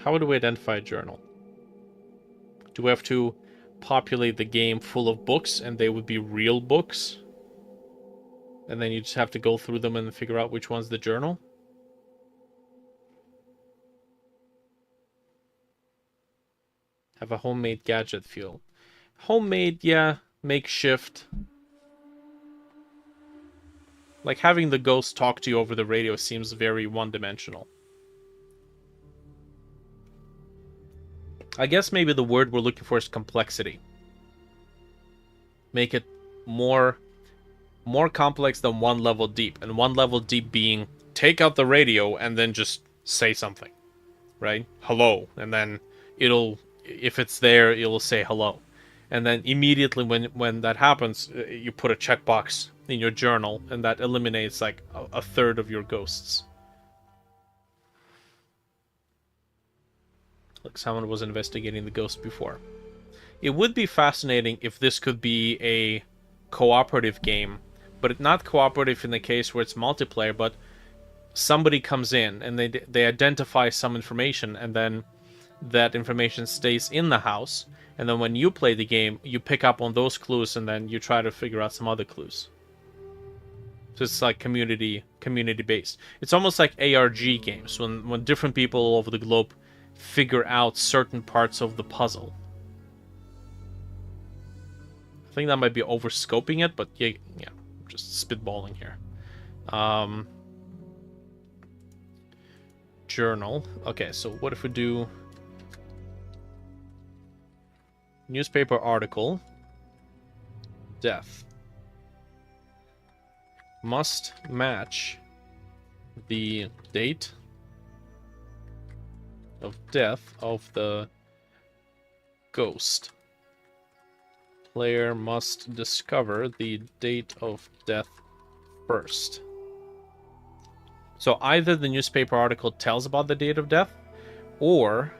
How do we identify a journal? Do we have to populate the game full of books and they would be real books? And then you just have to go through them and figure out which one's the journal? Have a homemade gadget feel. Homemade, yeah. Makeshift. Like having the ghost talk to you over the radio seems very one-dimensional. I guess maybe the word we're looking for is complexity. Make it more complex than one level deep. And one level deep being, take out the radio and then just say something. Right? Hello. And then it'll, if it's there, it'll say hello. And then immediately when that happens, you put a checkbox in your journal, and that eliminates like a third of your ghosts. Like someone was investigating the ghost before. It would be fascinating if this could be a cooperative game, but not cooperative in the case where it's multiplayer, but somebody comes in and they identify some information, and then that information stays in the house, and then when you play the game, you pick up on those clues, and then you try to figure out some other clues. So it's like community based. It's almost like ARG games, when different people all over the globe figure out certain parts of the puzzle. I think that might be overscoping it, but yeah, just spitballing here. Journal. Okay, so what if we do newspaper article, death. Must match the date of death of the ghost. Player must discover the date of death first. So either the newspaper article tells about the date of death, or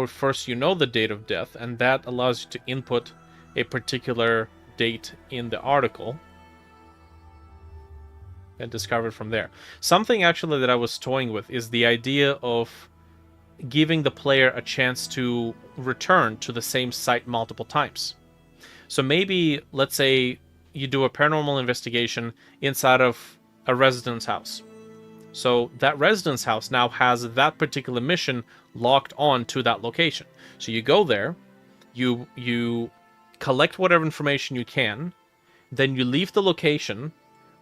first you know the date of death, and that allows you to input a particular date in the article and discover it from there. Something actually that I was toying with is the idea of giving the player a chance to return to the same site multiple times. So maybe, let's say, you do a paranormal investigation inside of a resident's house. So that resident's house now has that particular mission locked on to that location. So you go there, you collect whatever information you can, then you leave the location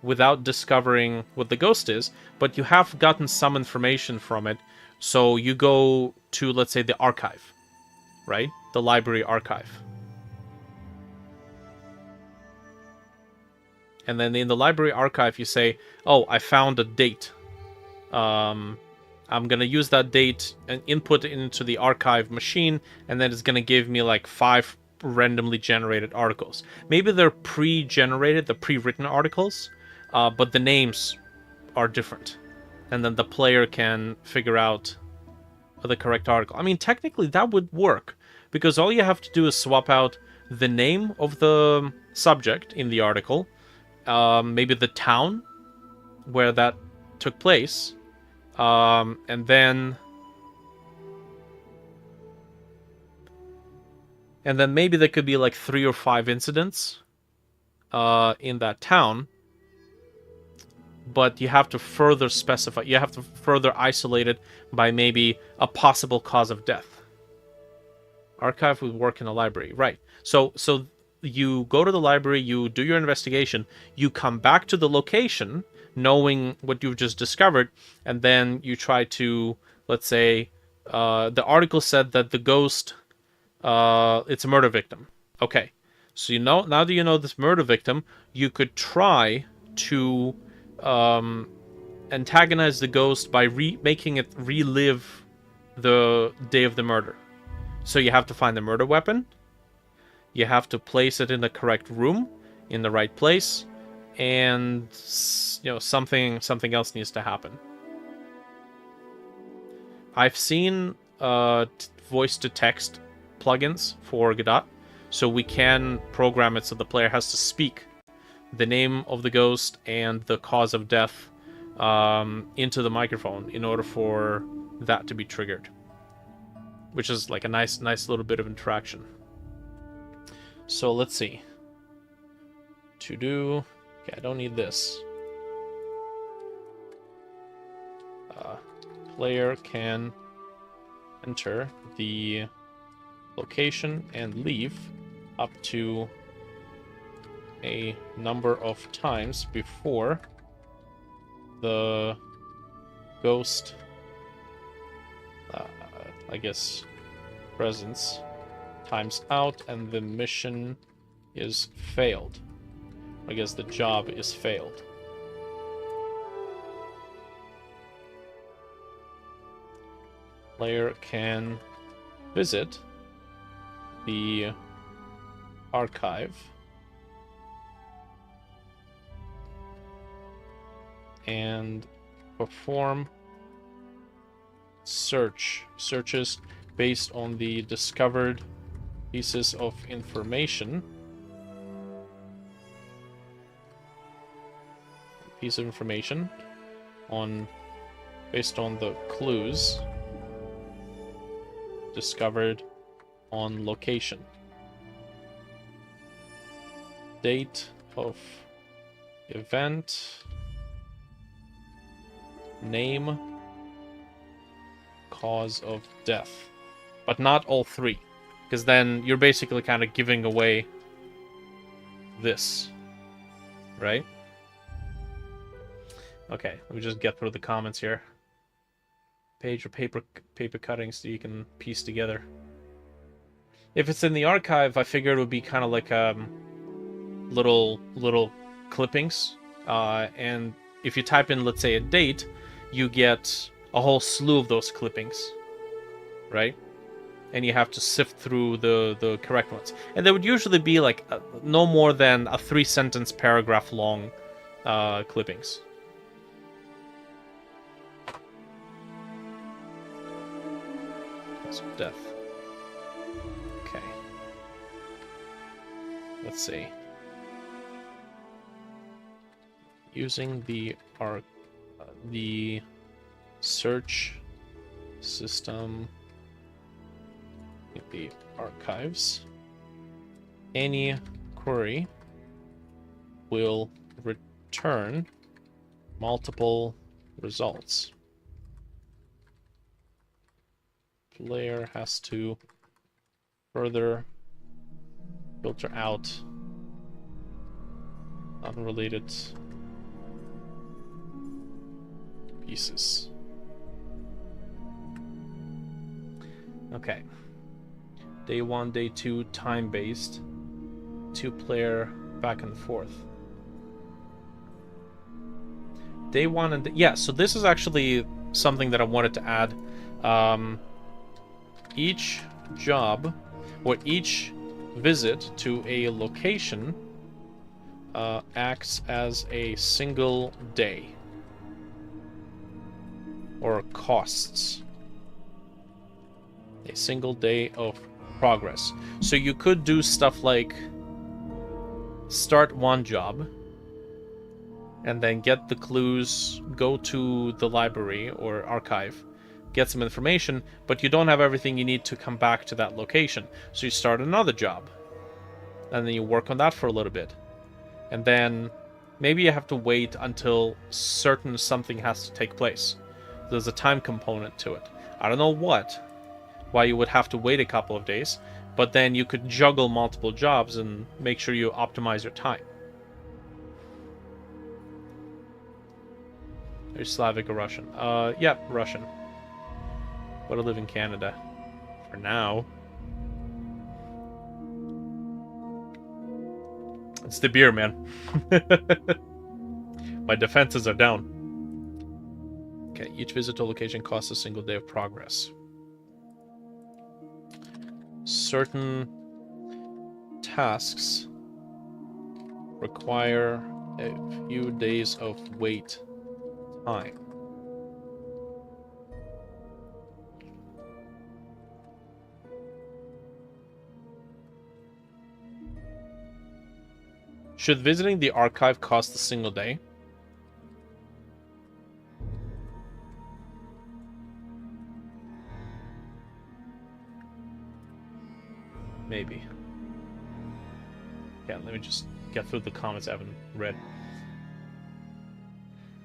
without discovering what the ghost is, but you have gotten some information from it. So you go to, let's say, the archive, right? The library archive. And then in the library archive, you say, oh, I found a date. I'm going to use that date and input it into the archive machine, and then it's going to give me like 5 randomly generated articles. Maybe they're pre-generated, the pre-written articles, but the names are different. And then the player can figure out the correct article. I mean, technically that would work, because all you have to do is swap out the name of the subject in the article, maybe the town where that took place, and then maybe there could be like 3 or 5 incidents in that town, but you have to further specify, you have to further isolate it by maybe a possible cause of death. Archive would work in a library, right? So you go to the library, you do your investigation, you come back to the location knowing what you've just discovered, and then you try to, let's say, the article said that the ghost, it's a murder victim. Okay, so you know, now that you know this murder victim, you could try to antagonize the ghost by making it relive the day of the murder. So you have to find the murder weapon, you have to place it in the correct room, in the right place, and you know, something else needs to happen. I've seen voice-to-text plugins for Godot, so we can program it so the player has to speak the name of the ghost and the cause of death into the microphone in order for that to be triggered, which is like a nice little bit of interaction. So let's see. To do. Okay, I don't need this. Player can enter the location and leave up to a number of times before the ghost, I guess, presence times out and the mission is failed. I guess the job is failed. Player can visit the archive and perform searches based on the discovered pieces of information. Piece of information based on the clues discovered on location. Date of event, name, cause of death, but not all 3, because then you're basically kind of giving away this, right? Okay, let me just get through the comments here. Page or paper cuttings so you can piece together. If it's in the archive, I figured it would be kind of like little clippings, and if you type in, let's say, a date, you get a whole slew of those clippings, right? And you have to sift through the correct ones. And there would usually be like no more than a 3-sentence paragraph long clippings. Cause of death. Okay. Let's see. Using the search system, the archives, any query will return multiple results. Player has to further filter out unrelated pieces. Okay. Day 1, day 2, time-based. 2-player back and forth. Day 1 and... yeah, so this is actually something that I wanted to add. Each job, or each visit to a location acts as a single day. Or costs a single day of progress. So you could do stuff like start one job and then get the clues, go to the library or archive, get some information, but you don't have everything you need to come back to that location. So you start another job, and then you work on that for a little bit. And then maybe you have to wait until certain something has to take place. There's a time component to it. I don't know why you would have to wait a couple of days, but then you could juggle multiple jobs and make sure you optimize your time. Are you Slavic or Russian? Yeah, Russian. But I live in Canada. For now. It's the beer, man. My defenses are down. Okay, each visit to location costs a single day of progress. Certain tasks require a few days of wait time. Should visiting the archive cost a single day? Maybe. Yeah, let me just get through the comments I haven't read.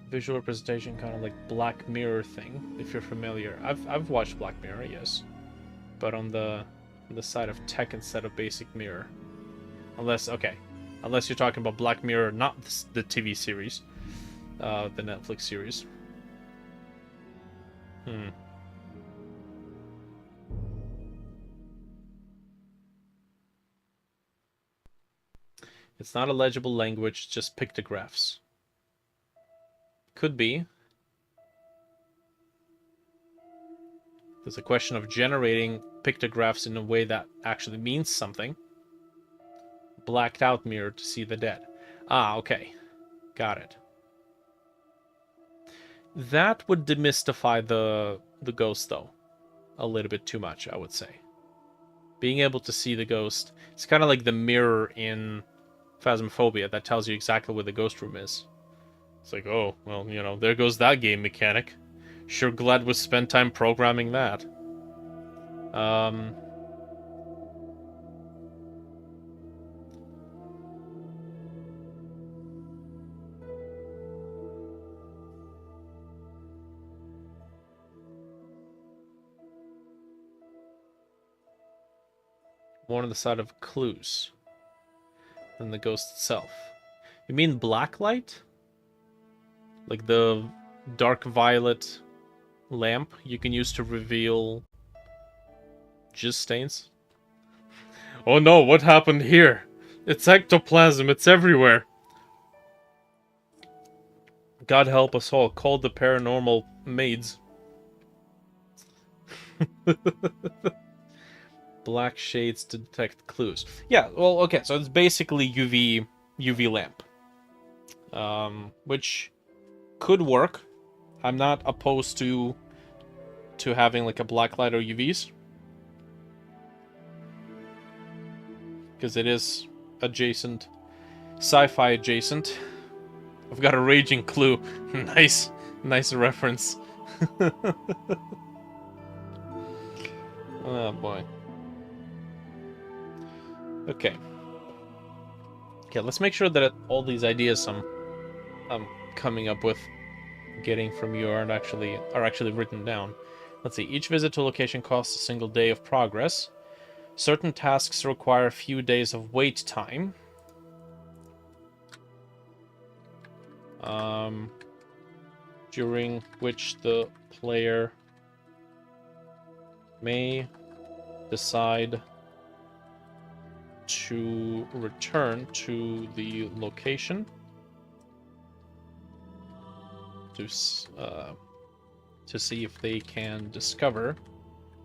Visual representation, kind of like Black Mirror thing, if you're familiar. I've watched Black Mirror, yes, but on the side of tech instead of basic mirror. Unless you're talking about Black Mirror, not the TV series, the Netflix series. It's not a legible language, just pictographs. Could be. There's a question of generating pictographs in a way that actually means something. Blacked out mirror to see the dead. Ah, okay. Got it. That would demystify the ghost, though. A little bit too much, I would say. Being able to see the ghost. It's kind of like the mirror in Phasmophobia that tells you exactly where the ghost room is. It's like, oh, well, you know, there goes that game mechanic. Sure glad we spent time programming that. More on the side of clues than the ghost itself. You mean black light? Like the dark violet lamp you can use to reveal jizz stains? Oh no, what happened here? It's ectoplasm, it's everywhere. God help us all, call the paranormal maids. Black shades to detect clues. Yeah, well, okay, so it's basically UV lamp. Which could work. I'm not opposed to having like a black light or UVs. Because it is adjacent, sci-fi adjacent. I've got a raging clue. Nice reference. Oh boy. Okay, let's make sure that all these ideas I'm coming up with, getting from you are actually written down. Let's see. Each visit to a location costs a single day of progress. Certain tasks require a few days of wait time. During which the player may decide to return to the location to see if they can discover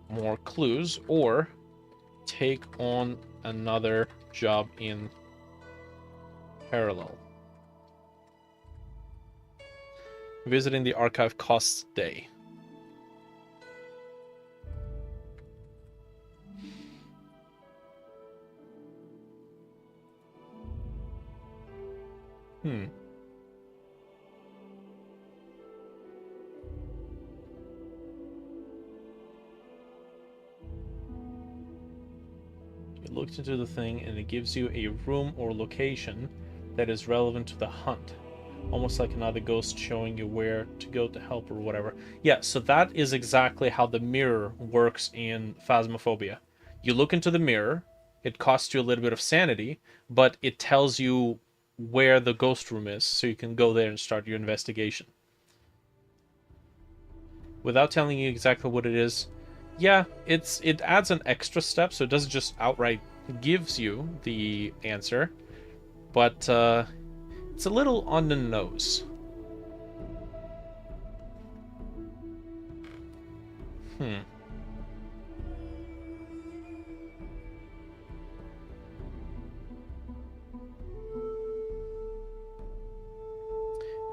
more clues or take on another job in parallel. Visiting the archive costs a day. You looked into the thing and it gives you a room or location that is relevant to the hunt. Almost like another ghost showing you where to go to help or whatever. Yeah, so that is exactly how the mirror works in Phasmophobia. You look into the mirror, it costs you a little bit of sanity, but it tells you where the ghost room is, so you can go there and start your investigation. Without telling you exactly what it is, yeah, it adds an extra step, so it doesn't just outright gives you the answer, but it's a little on the nose.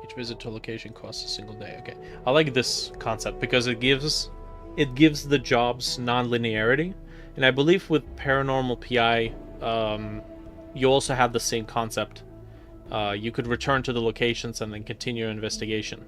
Each visit to a location costs a single day. Okay, I like this concept because it gives the jobs non-linearity, and I believe with Paranormal PI, you also have the same concept. You could return to the locations and then continue your investigation.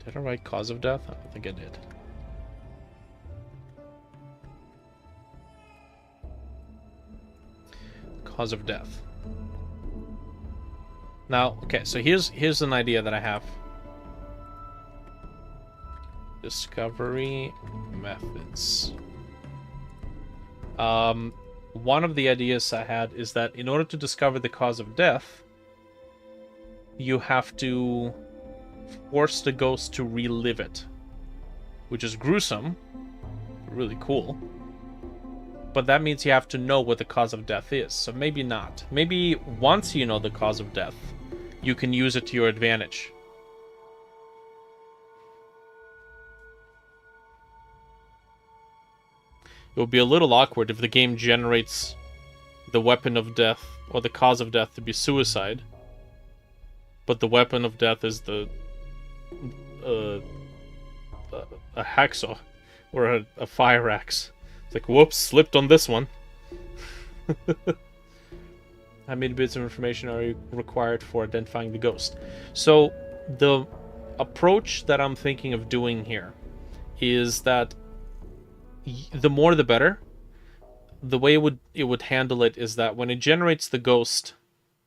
Did I write cause of death? I don't think I did. Cause of death. Now, okay, so here's an idea that I have. Discovery methods. One of the ideas I had is that in order to discover the cause of death, you have to force the ghost to relive it, which is gruesome, really cool. But that means you have to know what the cause of death is. So maybe not. Maybe once you know the cause of death, you can use it to your advantage. It would be a little awkward if the game generates the weapon of death or the cause of death to be suicide, but the weapon of death is a hacksaw or a fire axe. It's like, whoops, slipped on this one. How many bits of information are required for identifying the ghost? So the approach that I'm thinking of doing here is that the more the better. The way it would handle it is that when it generates the ghost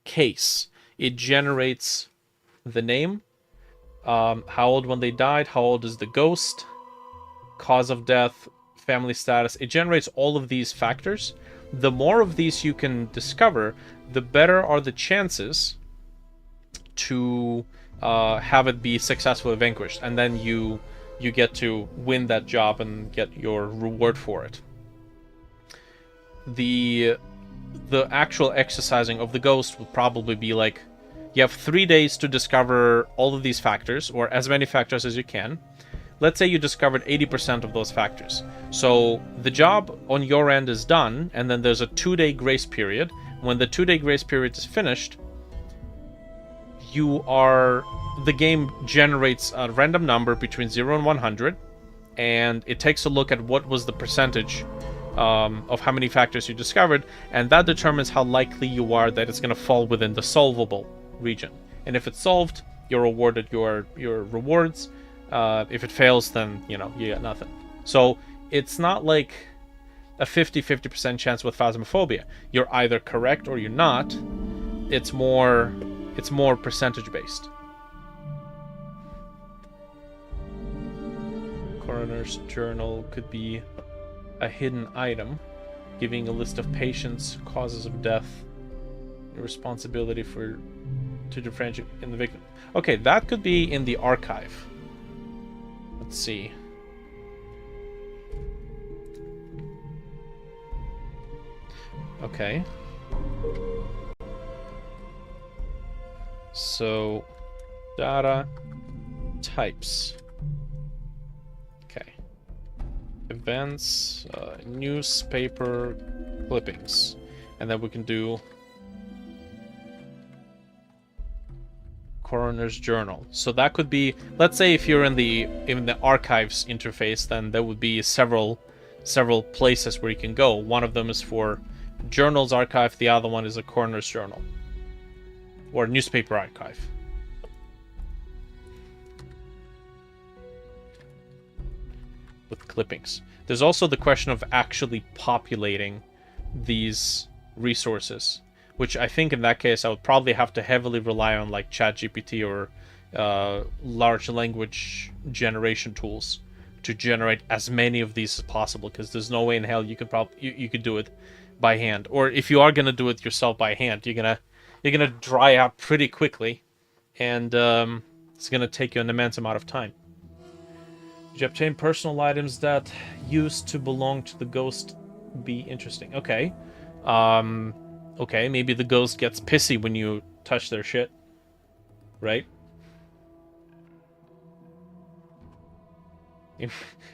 case, it generates the name, how old when they died, how old is the ghost, cause of death, family status. It generates all of these factors. The more of these you can discover, the better are the chances to have it be successfully vanquished, and then you get to win that job and get your reward for it. The actual exercising of the ghost would probably be like, you have 3 days to discover all of these factors, or as many factors as you can. Let's say you discovered 80% of those factors. So the job on your end is done, and then there's a 2-day grace period. When the 2-day grace period is finished, the game generates a random number between 0 and 100, and it takes a look at what was the percentage of how many factors you discovered, and that determines how likely you are that it's going to fall within the solvable region. And if it's solved, you're awarded your rewards. If it fails, then, you get nothing. So it's not like a 50-50% chance with Phasmophobia. You're either correct or you're not. It's more percentage based. Coroner's journal could be a hidden item, giving a list of patients, causes of death, your responsibility for to differentiate in the victim. Okay, that could be in the archive. Let's see. Okay. So, data types. Okay. Events, newspaper clippings. And then we can do coroner's journal. So that could be, let's say if you're in the archives interface, then there would be several places where you can go. One of them is for journals archive, the other one is a coroner's journal or newspaper archive. With clippings. There's also the question of actually populating these resources, which I think in that case I would probably have to heavily rely on like ChatGPT or large language generation tools to generate as many of these as possible, because there's no way in hell you could you could do it by hand. Or if you are gonna do it yourself by hand, you're gonna dry out pretty quickly, and it's gonna take you an immense amount of time. Did you obtain personal items that used to belong to the ghost? Be interesting. Okay. Okay, maybe the ghost gets pissy when you touch their shit. Right?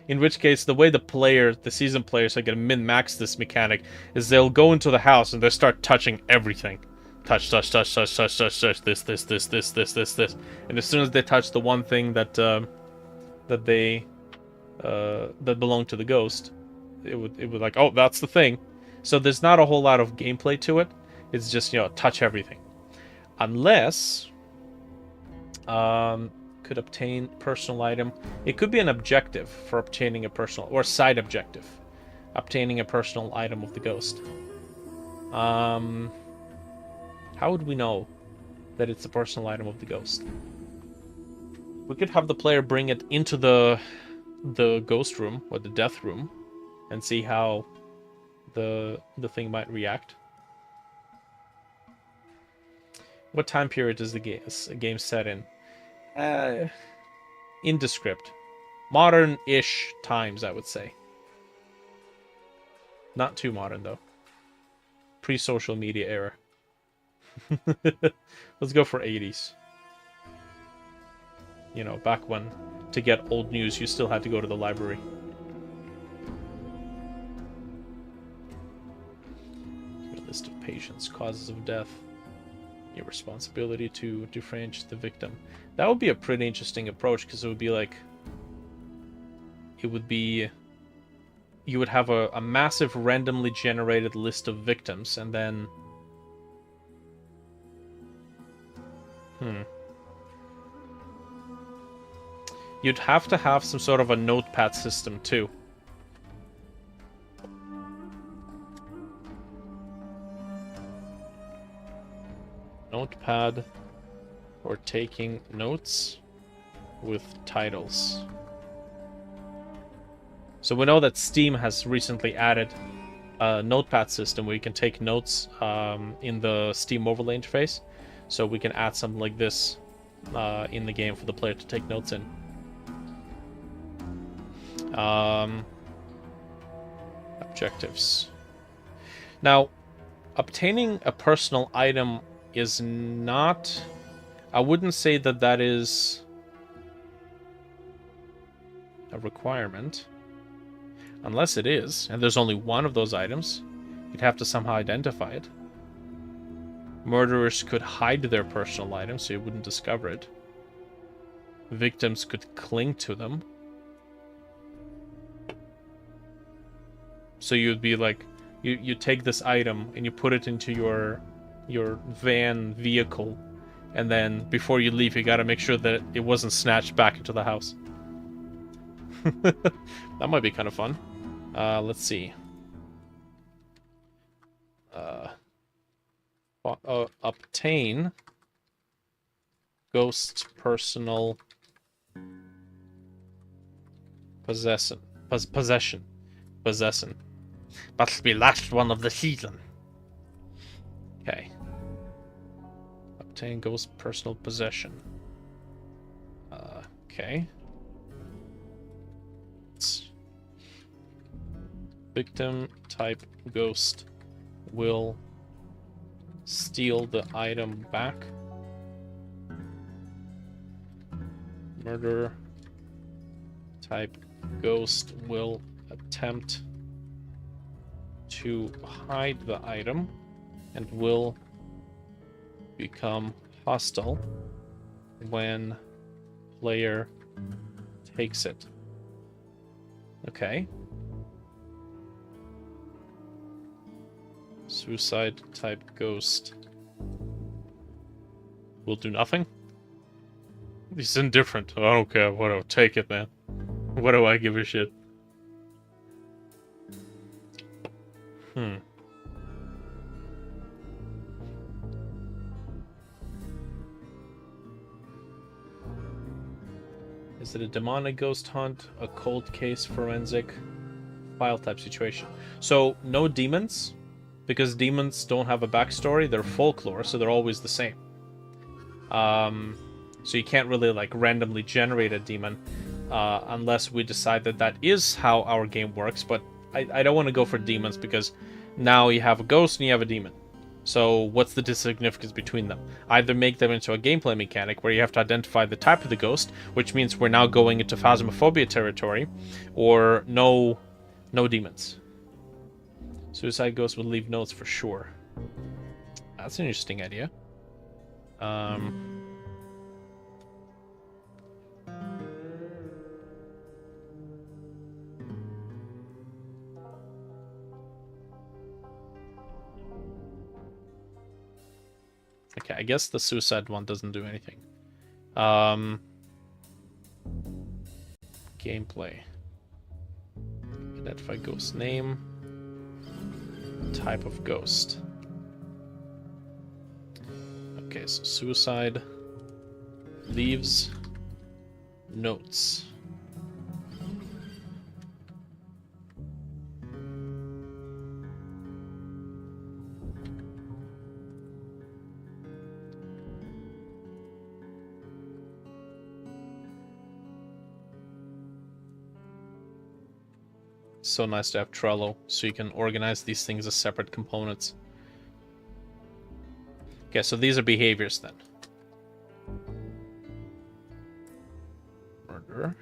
In which case, the way the seasoned players are going to min-max this mechanic is they'll go into the house and they'll start touching everything. Touch, this. And as soon as they touch the one thing that belong to the ghost, it would like, oh, that's the thing. So there's not a whole lot of gameplay to it. It's just, touch everything. Unless could obtain personal item. It could be an objective for obtaining a personal, or side objective, obtaining a personal item of the ghost. How would we know that it's a personal item of the ghost? We could have the player bring it into the ghost room or the death room and see how the thing might react. What time period is the game set in? Indescript. Modern-ish times, I would say. Not too modern, though. Pre-social media era. Let's go for 80s. Back when, to get old news, you still had to go to the library. Your list of patients, causes of death. Your responsibility to differentiate the victim. That would be a pretty interesting approach, because it would be like... You would have a massive randomly generated list of victims, and then... You'd have to have some sort of a notepad system, too. Notepad for taking notes with titles. So we know that Steam has recently added a notepad system where you can take notes in the Steam overlay interface. So we can add something like this in the game for the player to take notes in. Objectives. Now, obtaining a personal item is not... I wouldn't say that is a requirement. Unless it is, and there's only one of those items, you'd have to somehow identify it. Murderers could hide their personal items so you wouldn't discover it. Victims could cling to them. So you'd be like, you take this item and you put it into your vehicle, and then before you leave you gotta make sure that it wasn't snatched back into the house. That might be kind of fun. Let's see. Obtain ghost personal possession. That'll be last one of the season. Okay. Obtain ghost personal possession. Okay. Victim type ghost will steal the item back. Murder type ghost will attempt to hide the item and will become hostile when player takes it. Okay. Suicide type ghost will do nothing. He's indifferent. I don't care. Whatever. Take it, man. What do I give a shit? Is it a demonic ghost hunt, a cold case forensic, file type situation? So, no demons, because demons don't have a backstory. They're folklore, so they're always the same. So you can't really like randomly generate a demon unless we decide that that is how our game works. But I don't want to go for demons because now you have a ghost and you have a demon. So what's the significance between them? Either make them into a gameplay mechanic where you have to identify the type of the ghost, which means we're now going into phasmophobia territory, or no demons. Suicide ghost would leave notes for sure. That's an interesting idea. Okay, I guess the suicide one doesn't do anything. Gameplay. Identify ghost name. Type of ghost. Okay, so suicide leaves notes. So nice to have Trello, so you can organize these things as separate components. Okay, so these are behaviors then. Murder.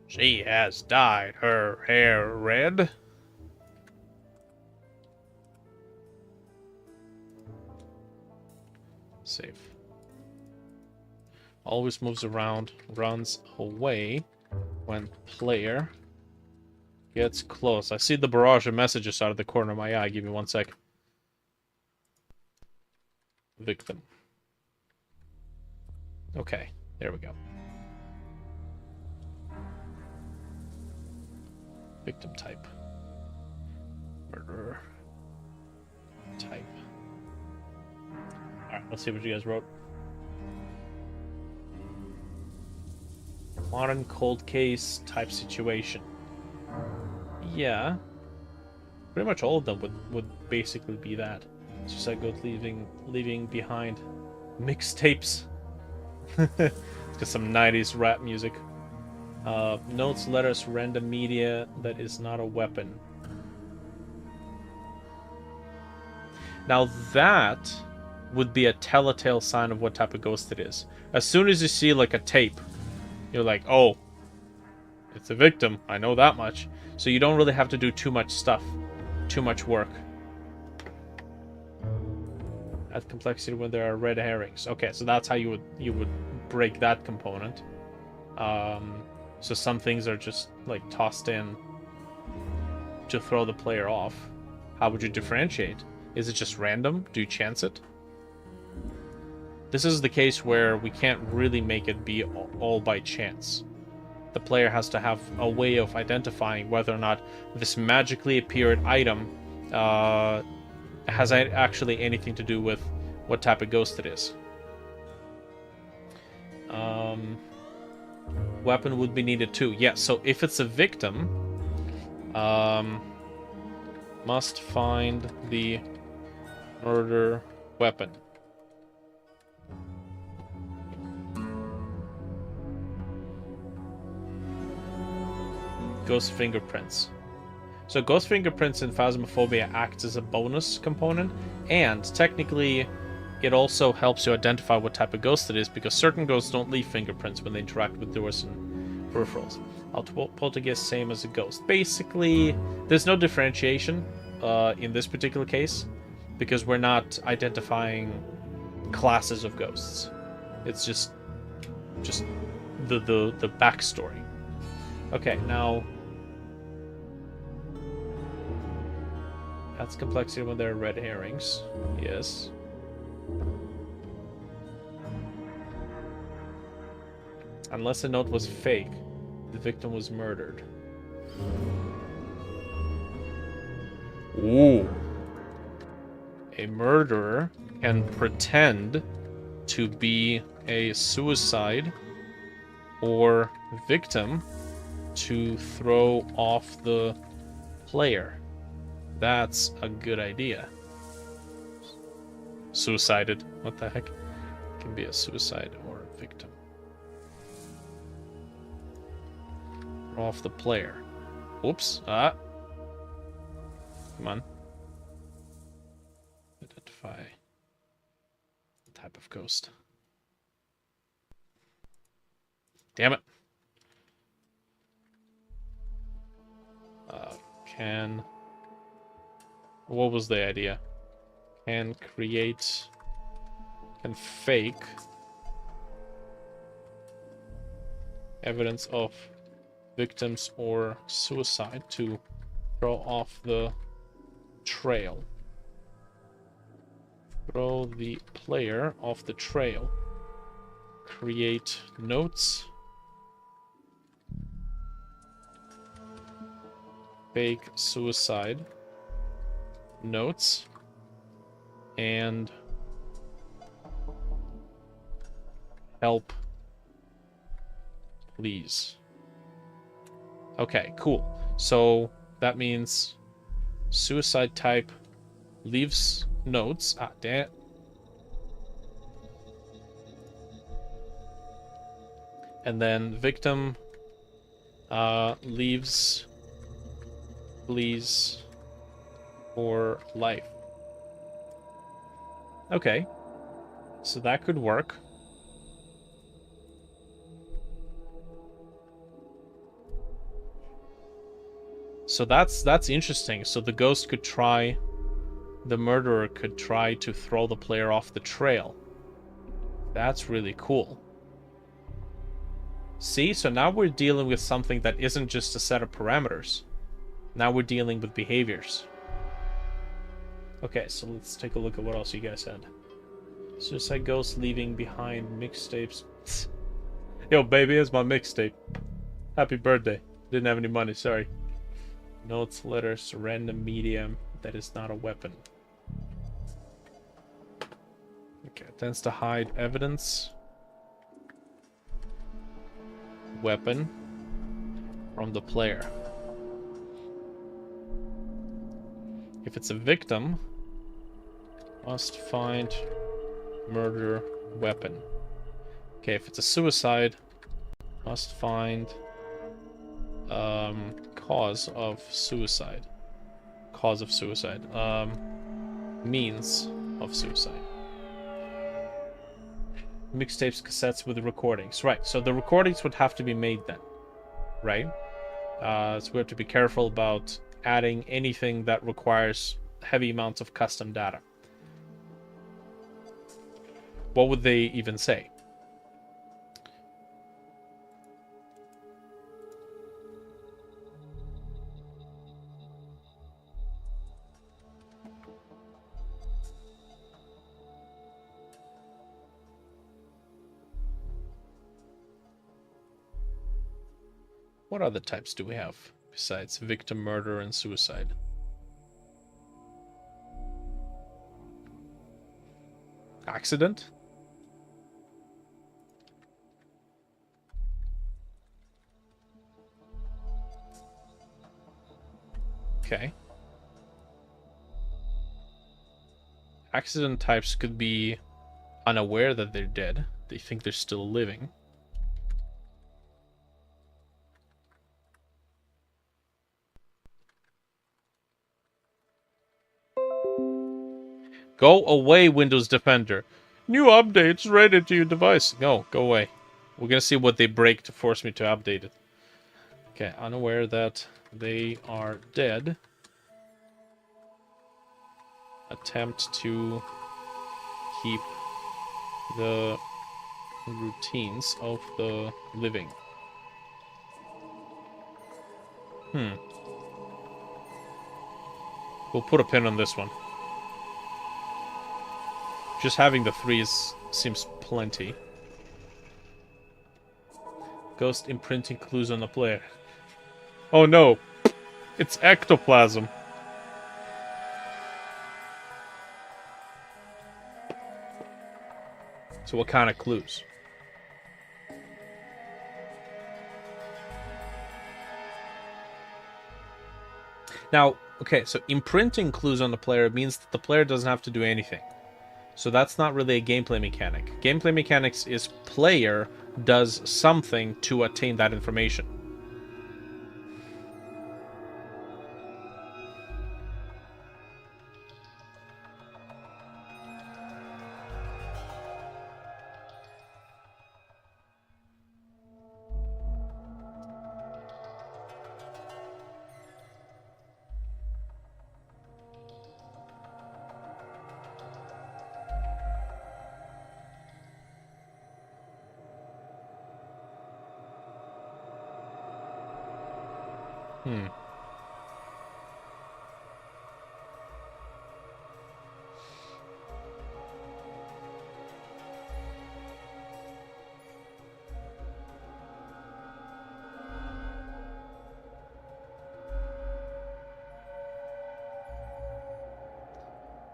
She has dyed her hair red. Save. Always moves around, runs away when player gets close. I see the barrage of messages out of the corner of my eye. Give me 1 sec. Victim. Okay, there we go. Victim type. Murderer. Type. Alright, let's see what you guys wrote. Modern cold case type situation. Yeah. Pretty much all of them would basically be that. Suicide ghost leaving behind mixtapes. It's got some 90s rap music. Notes, letters, random media that is not a weapon. Now that would be a telltale sign of what type of ghost it is. As soon as you see like a tape, you're like, oh, it's a victim. I know that much. So you don't really have to do too much stuff, too much work. Add complexity when there are red herrings. Okay, so that's how you would break that component. So some things are just like tossed in to throw the player off. How would you differentiate? Is it just random? Do you chance it? This is the case where we can't really make it be all by chance. The player has to have a way of identifying whether or not this magically appeared item has actually anything to do with what type of ghost it is. Weapon would be needed too. Yeah, so if it's a victim, must find the Murder weapon. Ghost fingerprints. So ghost fingerprints in Phasmophobia acts as a bonus component, and technically it also helps you identify what type of ghost it is, because certain ghosts don't leave fingerprints when they interact with doors and peripherals. Poltergeist, same as a ghost. Basically, there's no differentiation in this particular case, because we're not identifying classes of ghosts. It's just the backstory. Okay, now that's complexity when there are red herrings. Yes. Unless a note was fake, the victim was murdered. Ooh. A murderer can pretend to be a suicide or victim to throw off the player. That's a good idea. Suicided. What the heck? Can be a suicide or a victim. Throw off the player. Oops. Ah. Come on. Identify the type of ghost. Damn it. Can... What was the idea? Can create... Can fake... evidence of victims or suicide to throw off the trail. Throw the player off the trail. Create notes. Fake suicide notes. And help, please. Okay, cool. So that means suicide type leaves notes. Ah, damn it. And then victim leaves please for life. Okay. So that could work. So that's interesting. So the ghost could try, the murderer could try to throw the player off the trail. That's really cool. See, so now we're dealing with something that isn't just a set of parameters. Now we're dealing with behaviors. Okay, so let's take a look at what else you guys had. Suicide ghost leaving behind mixtapes. Yo, baby, here's my mixtape. Happy birthday. Didn't have any money, sorry. Notes, letters, random medium. That is not a weapon. Okay, tends to hide evidence. Weapon from the player. If it's a victim, must find murder weapon. Okay, if it's a suicide, must find cause of suicide. Cause of suicide. Means of suicide. Mixtapes, cassettes with the recordings. Right, so the recordings would have to be made then. Right? So we have to be careful about adding anything that requires heavy amounts of custom data. What would they even say? What other types do we have besides victim, murder, and suicide? Accident? Okay. Accident types could be unaware that they're dead. They think they're still living. Go away, Windows Defender. New updates ready to your device. No, go away. We're gonna see what they break to force me to update it. Okay, unaware that they are dead. Attempt to keep the routines of the living. We'll put a pin on this one. Just having the threes seems plenty. Ghost imprinting clues on the player. Oh no! It's ectoplasm! So what kind of clues? Now, okay, so imprinting clues on the player means that the player doesn't have to do anything. So that's not really a gameplay mechanic. Gameplay mechanics is player does something to attain that information.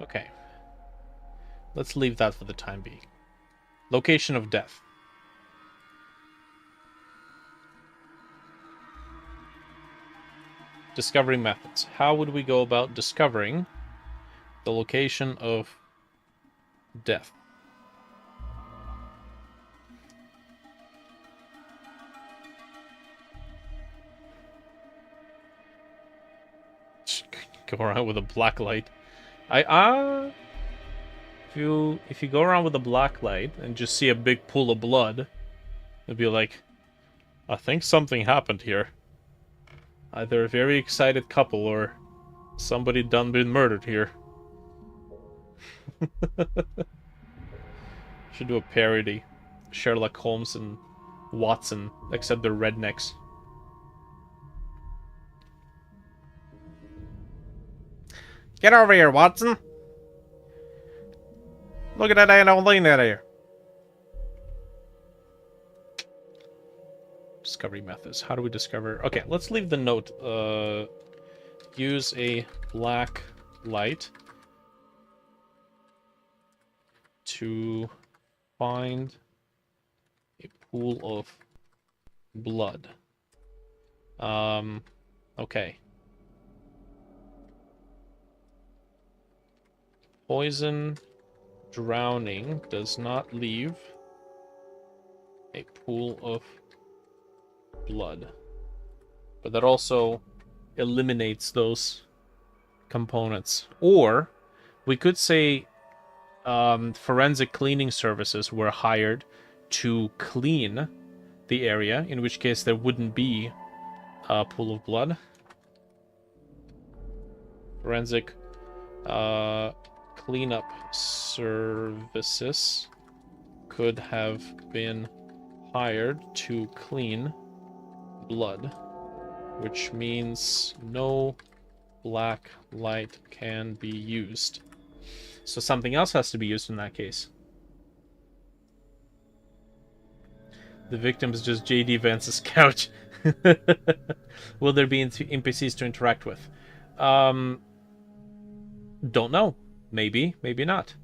Okay. Let's leave that for the time being. Location of death. Discovery methods. How would we go about discovering the location of death? Go around with a black light. If you go around with a black light and just see a big pool of blood, it'd be like, I think something happened here. Either a very excited couple or somebody done been murdered here. Should do a parody. Sherlock Holmes and Watson, except they're rednecks. Get over here, Watson! Look at that old lady there. Discovery methods. How do we discover? Okay, let's leave the note. Use a black light to find a pool of blood. Okay. Poison drowning does not leave a pool of blood. But that also eliminates those components. Or we could say forensic cleaning services were hired to clean the area, in which case there wouldn't be a pool of blood. Forensic cleanup services could have been hired to clean blood, which means no black light can be used. So something else has to be used in that case. The victim is just JD Vance's couch. Will there be NPCs to interact with? Don't know. Maybe, maybe not.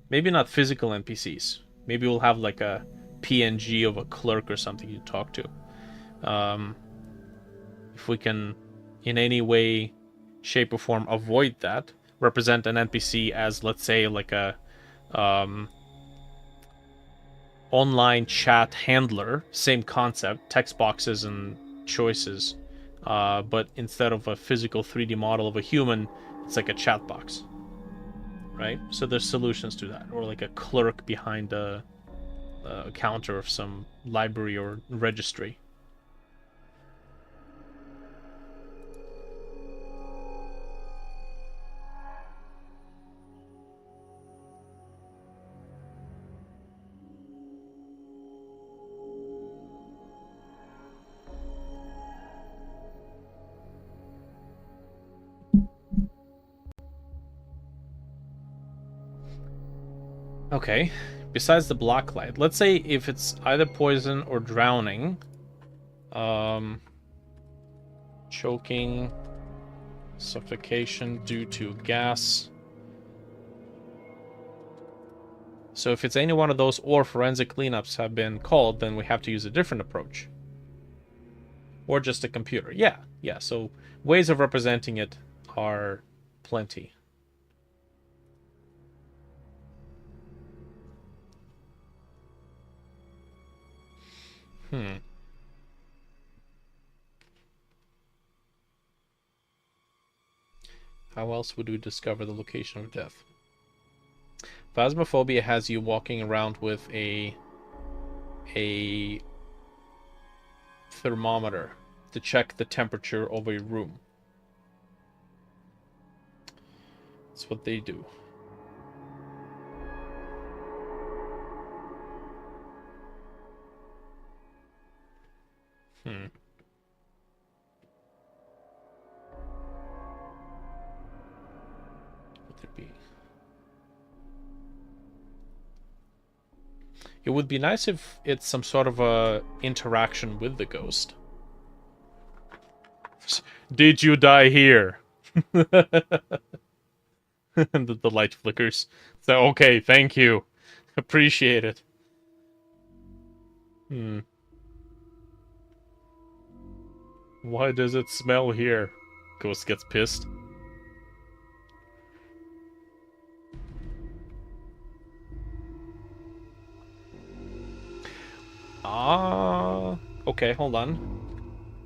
Maybe not physical NPCs. Maybe we'll have like a PNG of a clerk or something you talk to. If we can, in any way, shape or form, avoid that, represent an NPC as, let's say, like a online chat handler, same concept, text boxes and choices, but instead of a physical 3D model of a human, it's like a chat box, right? So there's solutions to that, or like a clerk behind a counter of some library or registry. Okay, besides the black light, let's say if it's either poison or drowning, choking, suffocation due to gas. So if it's any one of those or forensic cleanups have been called, then we have to use a different approach. Or just a computer. Yeah, so ways of representing it are plenty. How else would we discover the location of death? Phasmophobia has you walking around with a thermometer to check the temperature of a room. That's what they do. It would be nice if it's some sort of a interaction with the ghost. Did you die here? The light flickers. So, okay, thank you. Appreciate it. Why does it smell here? Ghost gets pissed. Okay, hold on.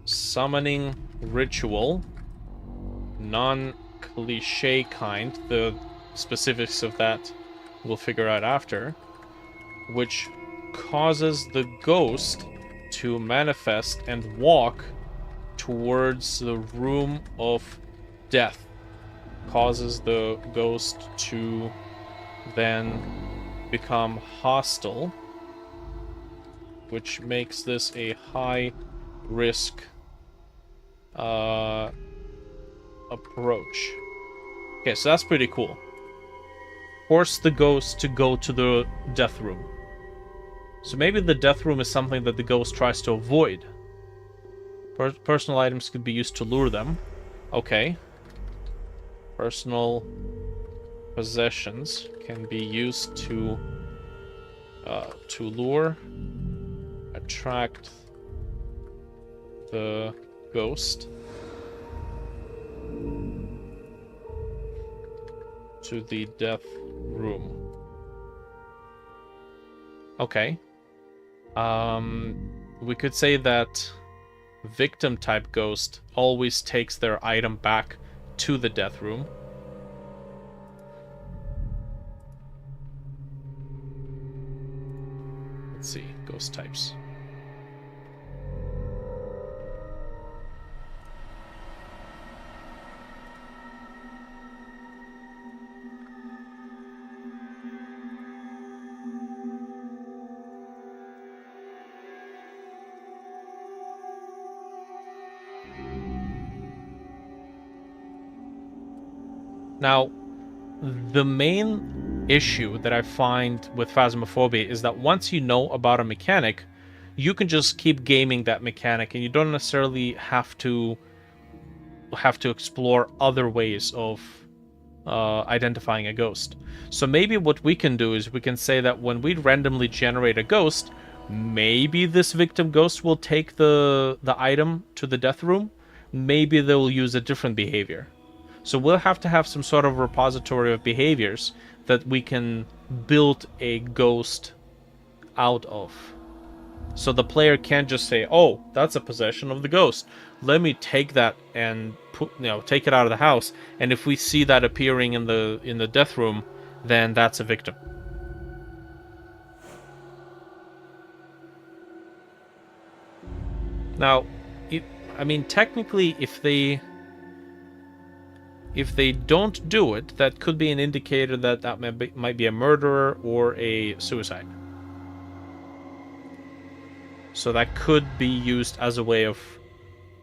Summoning ritual. Non-cliche kind. The specifics of that we'll figure out after. Which causes the ghost to manifest and walk towards the room of death. Causes the ghost to then become hostile, which makes this a high risk approach. Okay, so that's pretty cool. Force the ghost to go to the death room. So maybe the death room is something that the ghost tries to avoid. Personal items could be used to lure them. Okay. Personal possessions can be used to lure, attract the ghost to the death room. Okay. We could say that victim type ghost always takes their item back to the death room. Let's see, ghost types. Now, the main issue that I find with Phasmophobia is that once you know about a mechanic, you can just keep gaming that mechanic, and you don't necessarily have to explore other ways of identifying a ghost. So maybe what we can do is we can say that when we randomly generate a ghost, maybe this victim ghost will take the item to the death room. Maybe they will use a different behavior. So we'll have to have some sort of repository of behaviors that we can build a ghost out of. So the player can't just say, "Oh, that's a possession of the ghost. Let me take that and take it out of the house." And if we see that appearing in the death room, then that's a victim. Now, technically, if they don't do it, that could be an indicator that might be a murderer or a suicide. So that could be used as a way of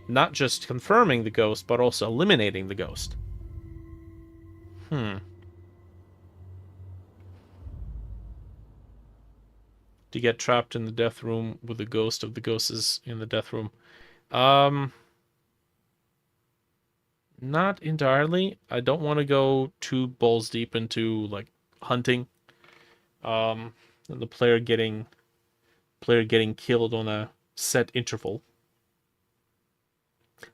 not just confirming the ghost, but also eliminating the ghost. To get trapped in the death room with the ghost of the ghosts in the death room. Not entirely. I don't want to go too balls deep into like hunting. And the player getting killed on a set interval.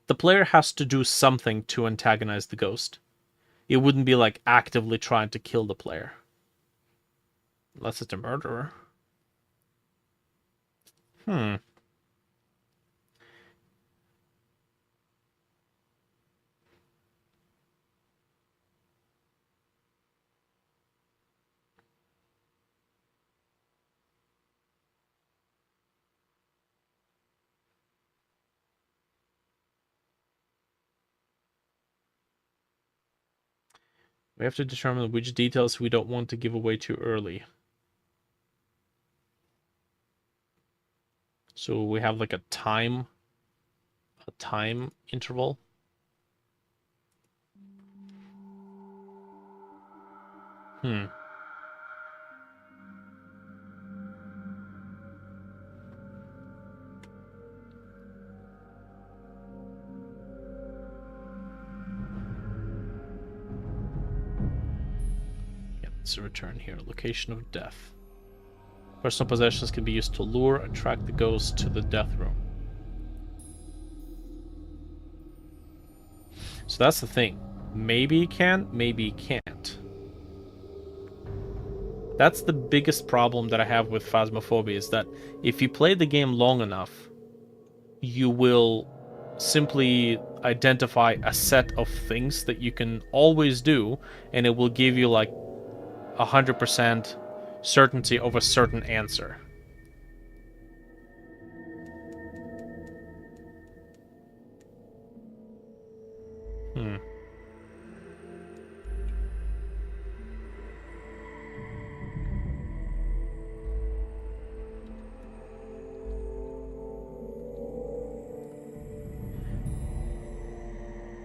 The player has to do something to antagonize the ghost. It wouldn't be like actively trying to kill the player. Unless it's a murderer. We have to determine which details we don't want to give away too early. So we have like a time interval. Let's return here. Location of death. Personal possessions can be used to lure, attract the ghost to the death room. So that's the thing. Maybe he can, maybe he can't. That's the biggest problem that I have with Phasmophobia, is that if you play the game long enough, you will simply identify a set of things that you can always do, and it will give you like 100% certainty of a certain answer.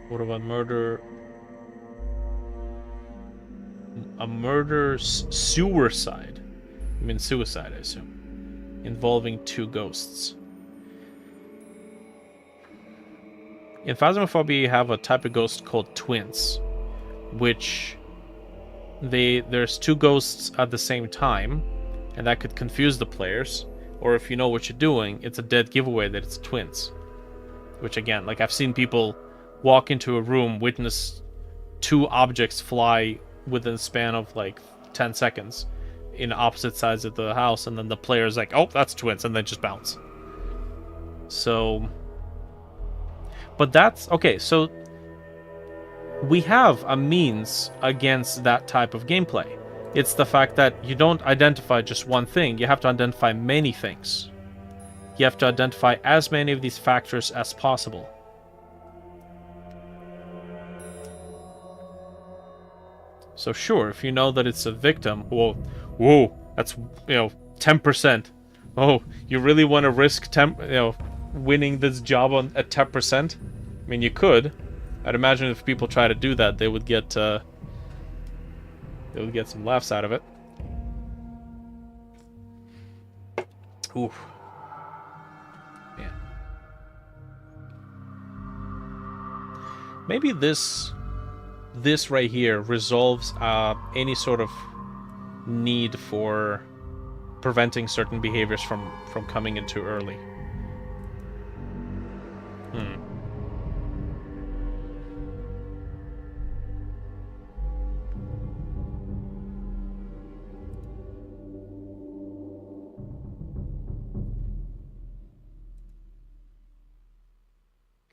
What about murder? A murder suicide. I mean suicide, I assume. Involving two ghosts. In Phasmophobia, you have a type of ghost called twins, which there's two ghosts at the same time, and that could confuse the players. Or if you know what you're doing, it's a dead giveaway that it's twins. Which again, like I've seen people walk into a room, witness two objects fly within the span of like 10 seconds in opposite sides of the house, and then the player's like, "Oh, that's twins," and then just bounce. So, but that's okay. So we have a means against that type of gameplay. It's the fact that you don't identify just one thing, you have to identify many things. You have to identify as many of these factors as possible. So sure, if you know that it's a victim, whoa, that's 10%. Oh, you really want to risk winning this job on at 10%? I mean, you could. I'd imagine if people try to do that, they would get some laughs out of it. Ooh. Man. Maybe this right here resolves any sort of need for preventing certain behaviors from coming in too early.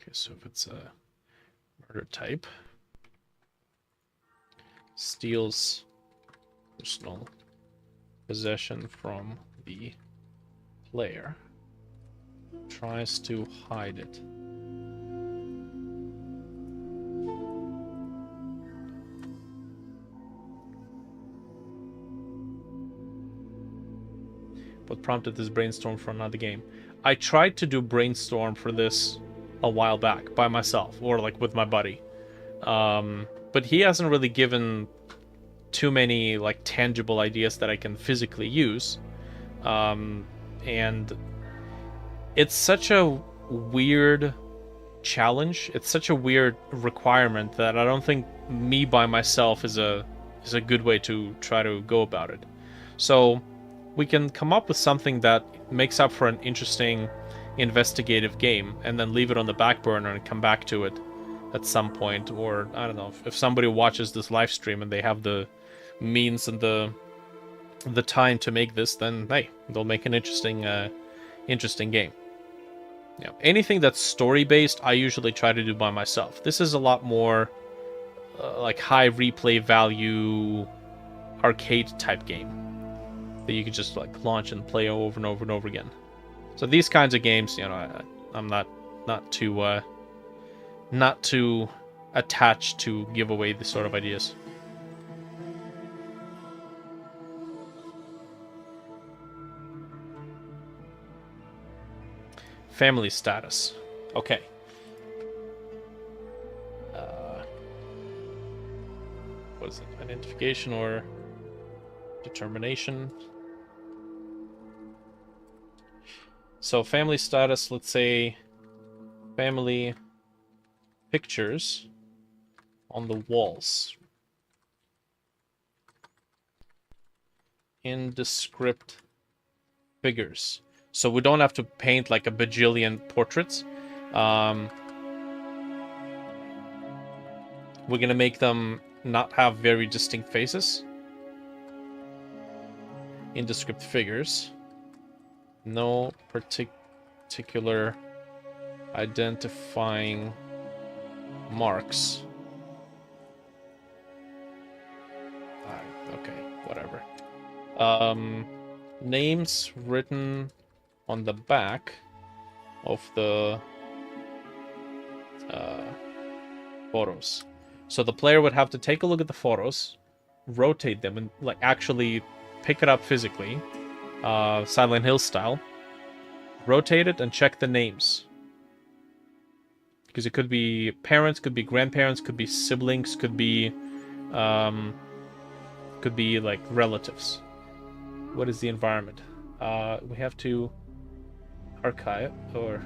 Okay, so if it's a murder type, steals personal possession from the player, tries to hide it. What prompted this brainstorm for another game? I tried to do brainstorm for this a while back by myself, or like with my buddy. But he hasn't really given too many like tangible ideas that I can physically use. And it's such a weird challenge. It's such a weird requirement that I don't think me by myself is a good way to try to go about it. So we can come up with something that makes up for an interesting investigative game and then leave it on the back burner and come back to it at some point. Or I don't know, if somebody watches this live stream and they have the means and the time to make this, then hey, they'll make an interesting game. Yeah, anything that's story based I usually try to do by myself. This is a lot more like high replay value arcade type game that you can just like launch and play over and over and over again. So these kinds of games, you know, I'm not too attached to give away this sort of ideas. Family status. Okay. What is it? Identification or determination? So family status, let's say family pictures on the walls. Indescript figures. So we don't have to paint like a bajillion portraits. We're gonna make them not have very distinct faces. Indescript figures. No particular identifying marks. Okay, whatever. Names written on the back of the photos. So the player would have to take a look at the photos, rotate them, and like actually pick it up physically, Silent Hill style, rotate it and check the names. Because it could be parents, could be grandparents, could be siblings, could be like relatives. What is the environment? We have to archive, or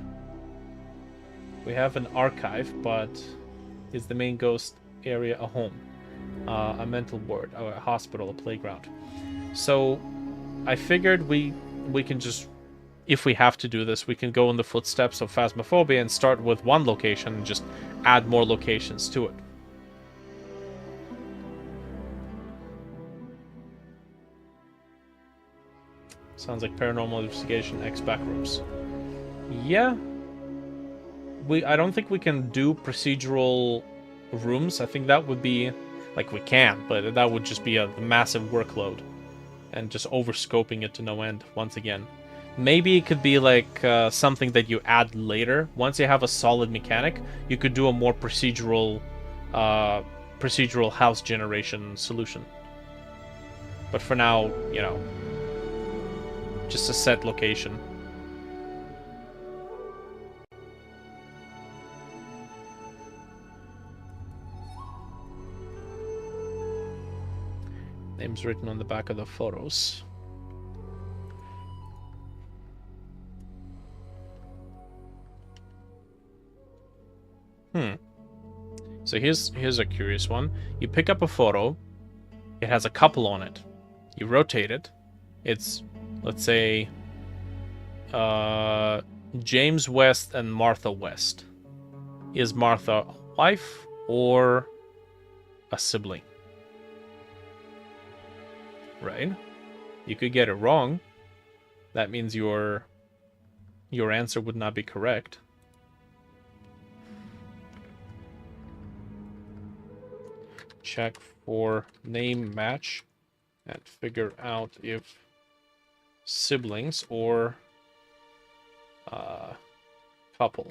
we have an archive, but is the main ghost area a home, a mental ward, a hospital, a playground? So I figured we can just, if we have to do this, we can go in the footsteps of Phasmophobia and start with one location and just add more locations to it. Sounds like Paranormal Investigation X Backrooms. Yeah. I don't think we can do procedural rooms. I think that would be... Like, we can, but that would just be a massive workload. And just overscoping it to no end, once again. Maybe it could be like something that you add later. Once you have a solid mechanic, you could do a more procedural house generation solution. But for now, you know, just a set location. Names written on the back of the photos. So here's a curious one. You pick up a photo. It has a couple on it. You rotate it. It's, let's say, James West and Martha West. Is Martha a wife or a sibling? Right? You could get it wrong. That means your answer would not be correct. check for name match and figure out if siblings or couple.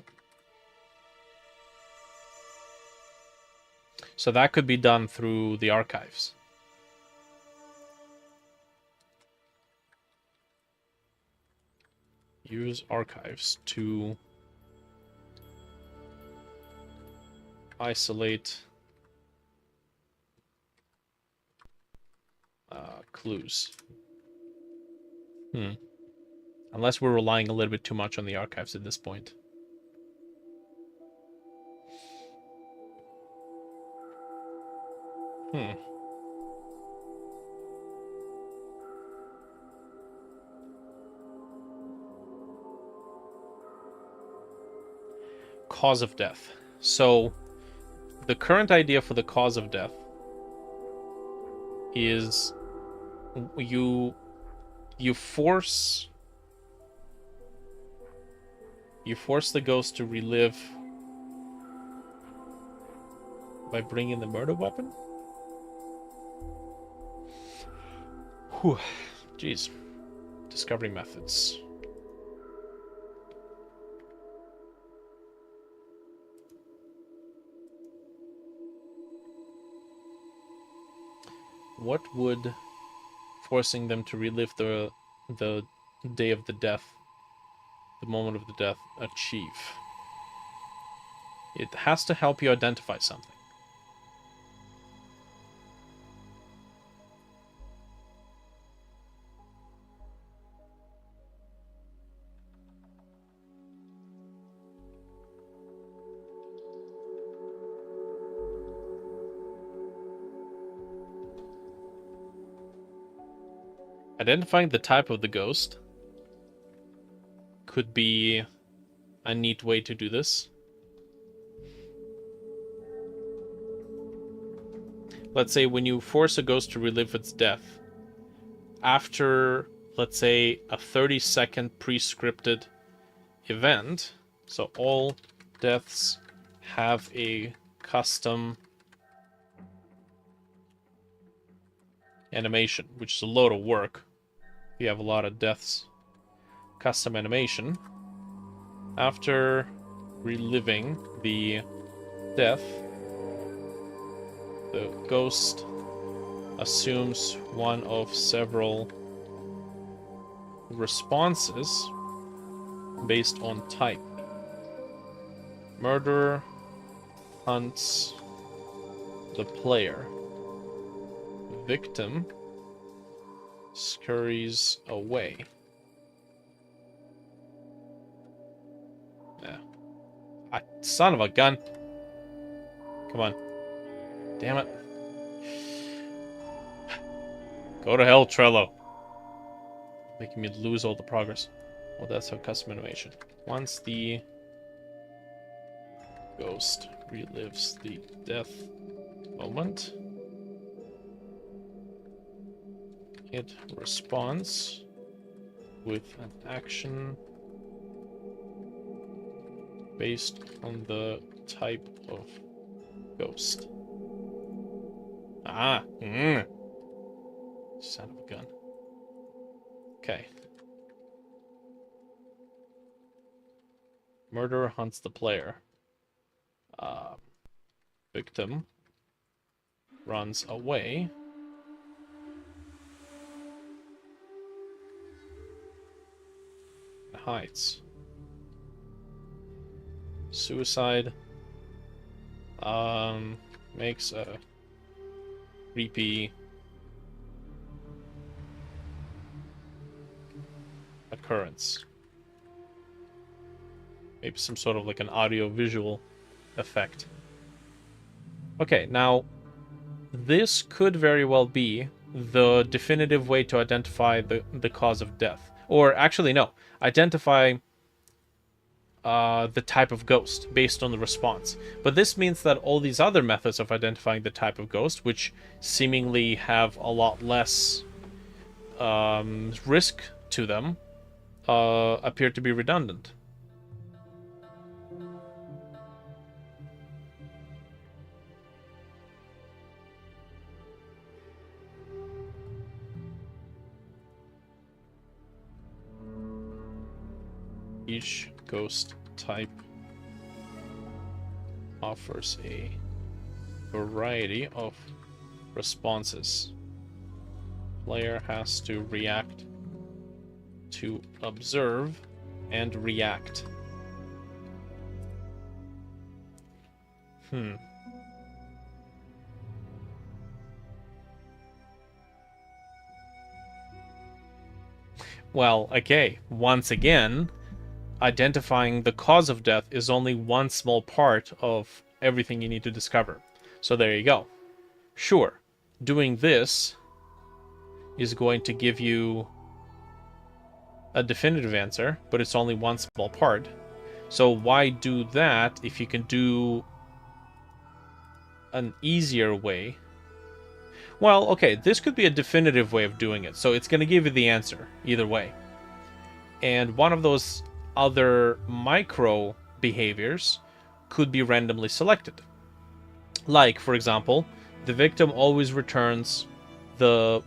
So that could be done through the archives. Use archives to isolate clues. Unless we're relying a little bit too much on the archives at this point. Cause of death. So, the current idea for the cause of death is you force the ghost to relive by bringing the murder weapon? Whew. Jeez. Discovery methods. What would forcing them to relive the day of the death, the moment of the death, achieve? It has to help you identify something. Identifying the type of the ghost could be a neat way to do this. Let's say when you force a ghost to relive its death, after, let's say, a 30-second pre-scripted event, so all deaths have a custom animation, which is a load of work. You have a lot of deaths. Custom animation. After reliving the death, the ghost assumes one of several responses based on type. Murderer hunts the player. Victim scurries away. Yeah. Son of a gun. Come on. Damn it. Go to hell, Trello. Making me lose all the progress. Well, that's our custom animation. Once the ghost relives the death moment, it responds with an action based on the type of ghost. Son of a gun. Okay. Murderer hunts the player. Victim runs away. Hides. Suicide makes a creepy occurrence. Maybe some sort of like an audio-visual effect. Okay, now this could very well be the definitive way to identify the cause of death. Or actually, no. Identify the type of ghost based on the response. But this means that all these other methods of identifying the type of ghost, which seemingly have a lot less risk to them, appear to be redundant. Each ghost type offers a variety of responses. Player has to react to observe and react. Well, okay, once again, identifying the cause of death is only one small part of everything you need to discover. So there you go. Sure, doing this is going to give you a definitive answer, but it's only one small part. So why do that if you can do an easier way? Well, okay, this could be a definitive way of doing it, so it's going to give you the answer either way. And one of those other micro behaviors could be randomly selected. Like, for example, the victim always returns the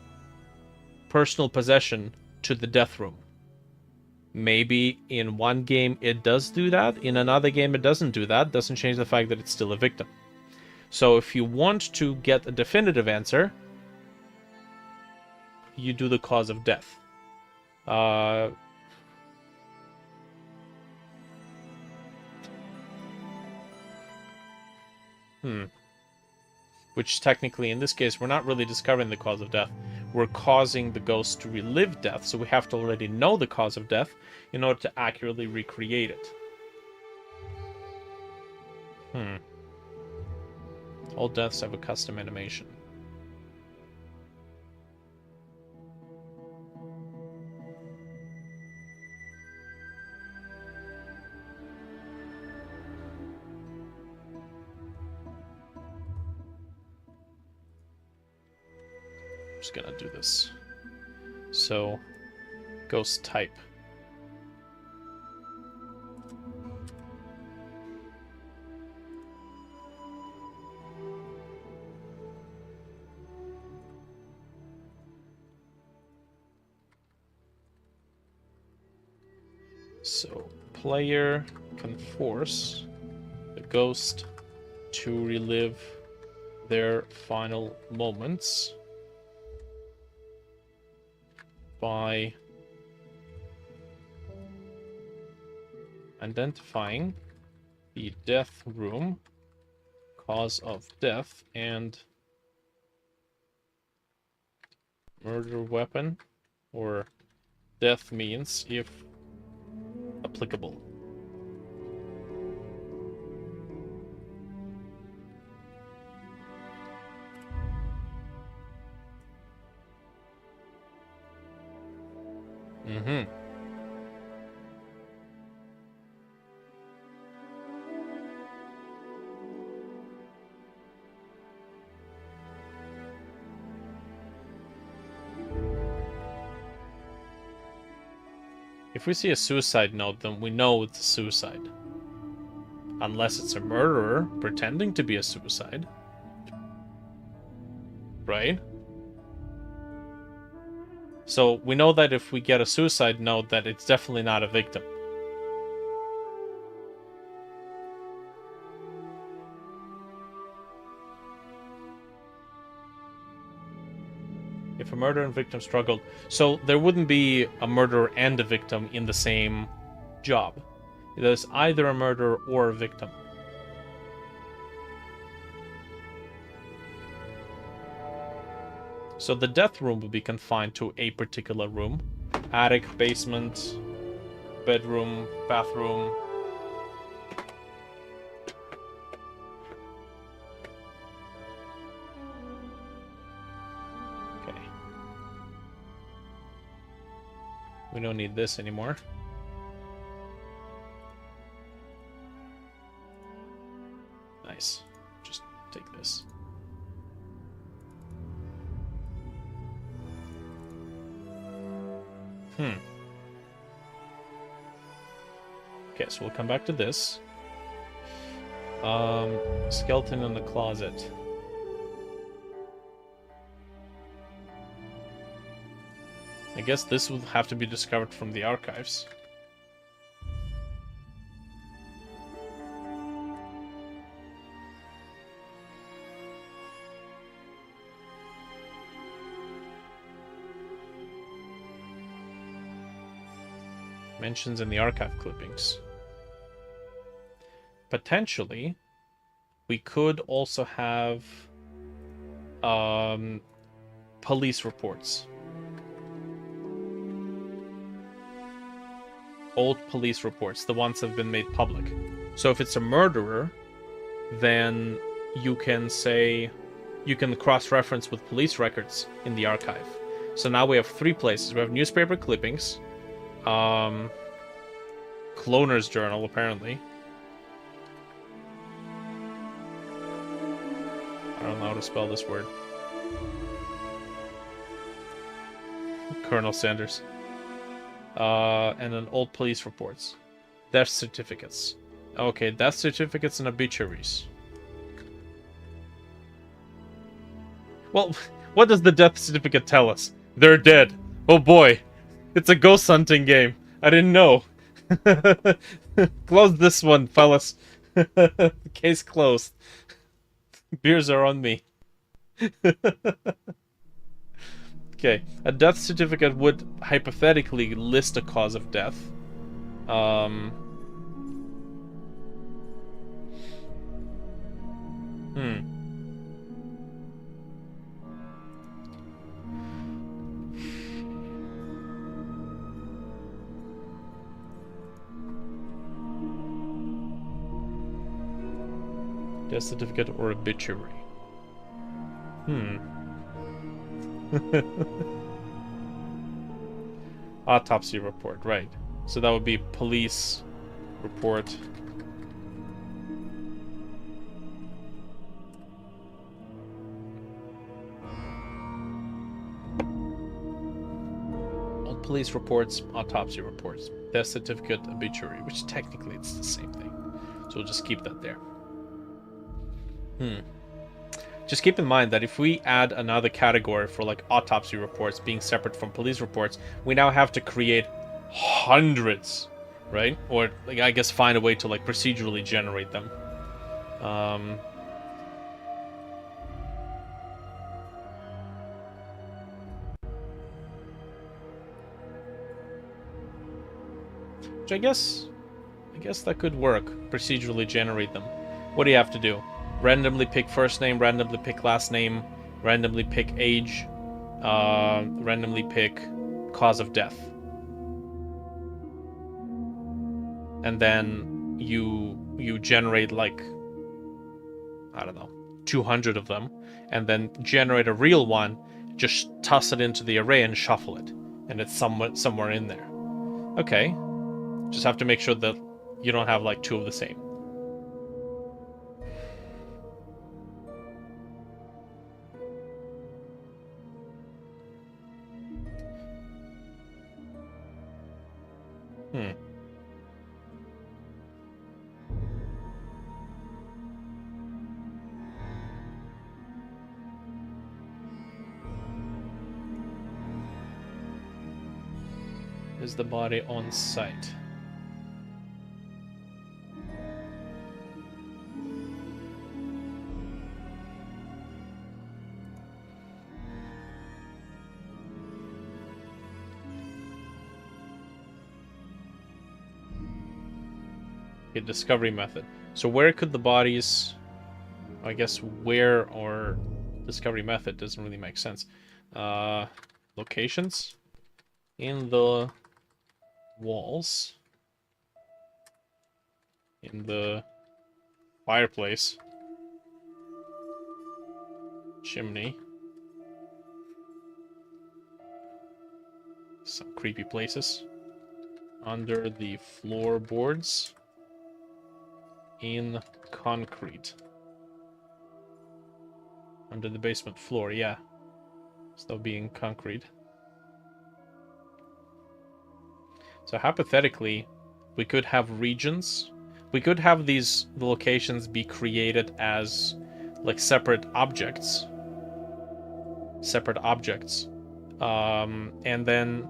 personal possession to the death room. Maybe in one game it does do that, in another game it doesn't do that. Doesn't change the fact that it's still a victim. So if you want to get a definitive answer, you do the cause of death. Which technically, in this case, we're not really discovering the cause of death. We're causing the ghost to relive death, so we have to already know the cause of death in order to accurately recreate it. All deaths have a custom animation. Just gonna do this. So, ghost type. So, player can force the ghost to relive their final moments by identifying the death room, cause of death, and murder weapon, or death means if applicable. If we see a suicide note, then we know it's a suicide. Unless it's a murderer pretending to be a suicide. Right? So we know that if we get a suicide note, that it's definitely not a victim. If a murderer and victim struggled. So there wouldn't be a murderer and a victim in the same job. There's either a murderer or a victim. So the death room would be confined to a particular room. Attic, basement, bedroom, bathroom. Okay. We don't need this anymore. Nice. Just take this. Okay, so we'll come back to this. Skeleton in the closet. I guess this will have to be discovered from the archives. Mentions in the archive clippings. Potentially, we could also have police reports. Old police reports, the ones that have been made public. So if it's a murderer, then you can say, you can cross-reference with police records in the archive. So now we have 3 places. We have newspaper clippings, Cloner's journal, apparently. I don't know how to spell this word. Colonel Sanders. And then old police reports. Death certificates. Okay, death certificates and obituaries. Well, what does the death certificate tell us? They're dead. Oh boy. It's a ghost hunting game. I didn't know. Close this one, fellas. Case closed. Beers are on me. Okay, a death certificate would hypothetically list a cause of death. Death certificate or obituary. Autopsy report, right. So that would be police report. Old police reports, autopsy reports, death certificate, obituary, which technically it's the same thing. So we'll just keep that there. Just keep in mind that if we add another category for like autopsy reports being separate from police reports, we now have to create hundreds, right? Or like, I guess find a way to like procedurally generate them. Which I guess that could work. Procedurally generate them. What do you have to do? Randomly pick first name, randomly pick last name, randomly pick age, randomly pick cause of death. And then you generate like, I don't know, 200 of them, and then generate a real one, just toss it into the array and shuffle it. And it's somewhere in there. Okay. Just have to make sure that you don't have like 2 of the same. Is the body on site? Okay, discovery method. So where could the bodies... I guess where or discovery method doesn't really make sense. Locations? In the walls. In the fireplace. Chimney. Some creepy places. Under the floorboards. In concrete. Under the basement floor, yeah. So that'll be in concrete. So hypothetically, we could have regions. We could have the locations be created as like separate objects. And then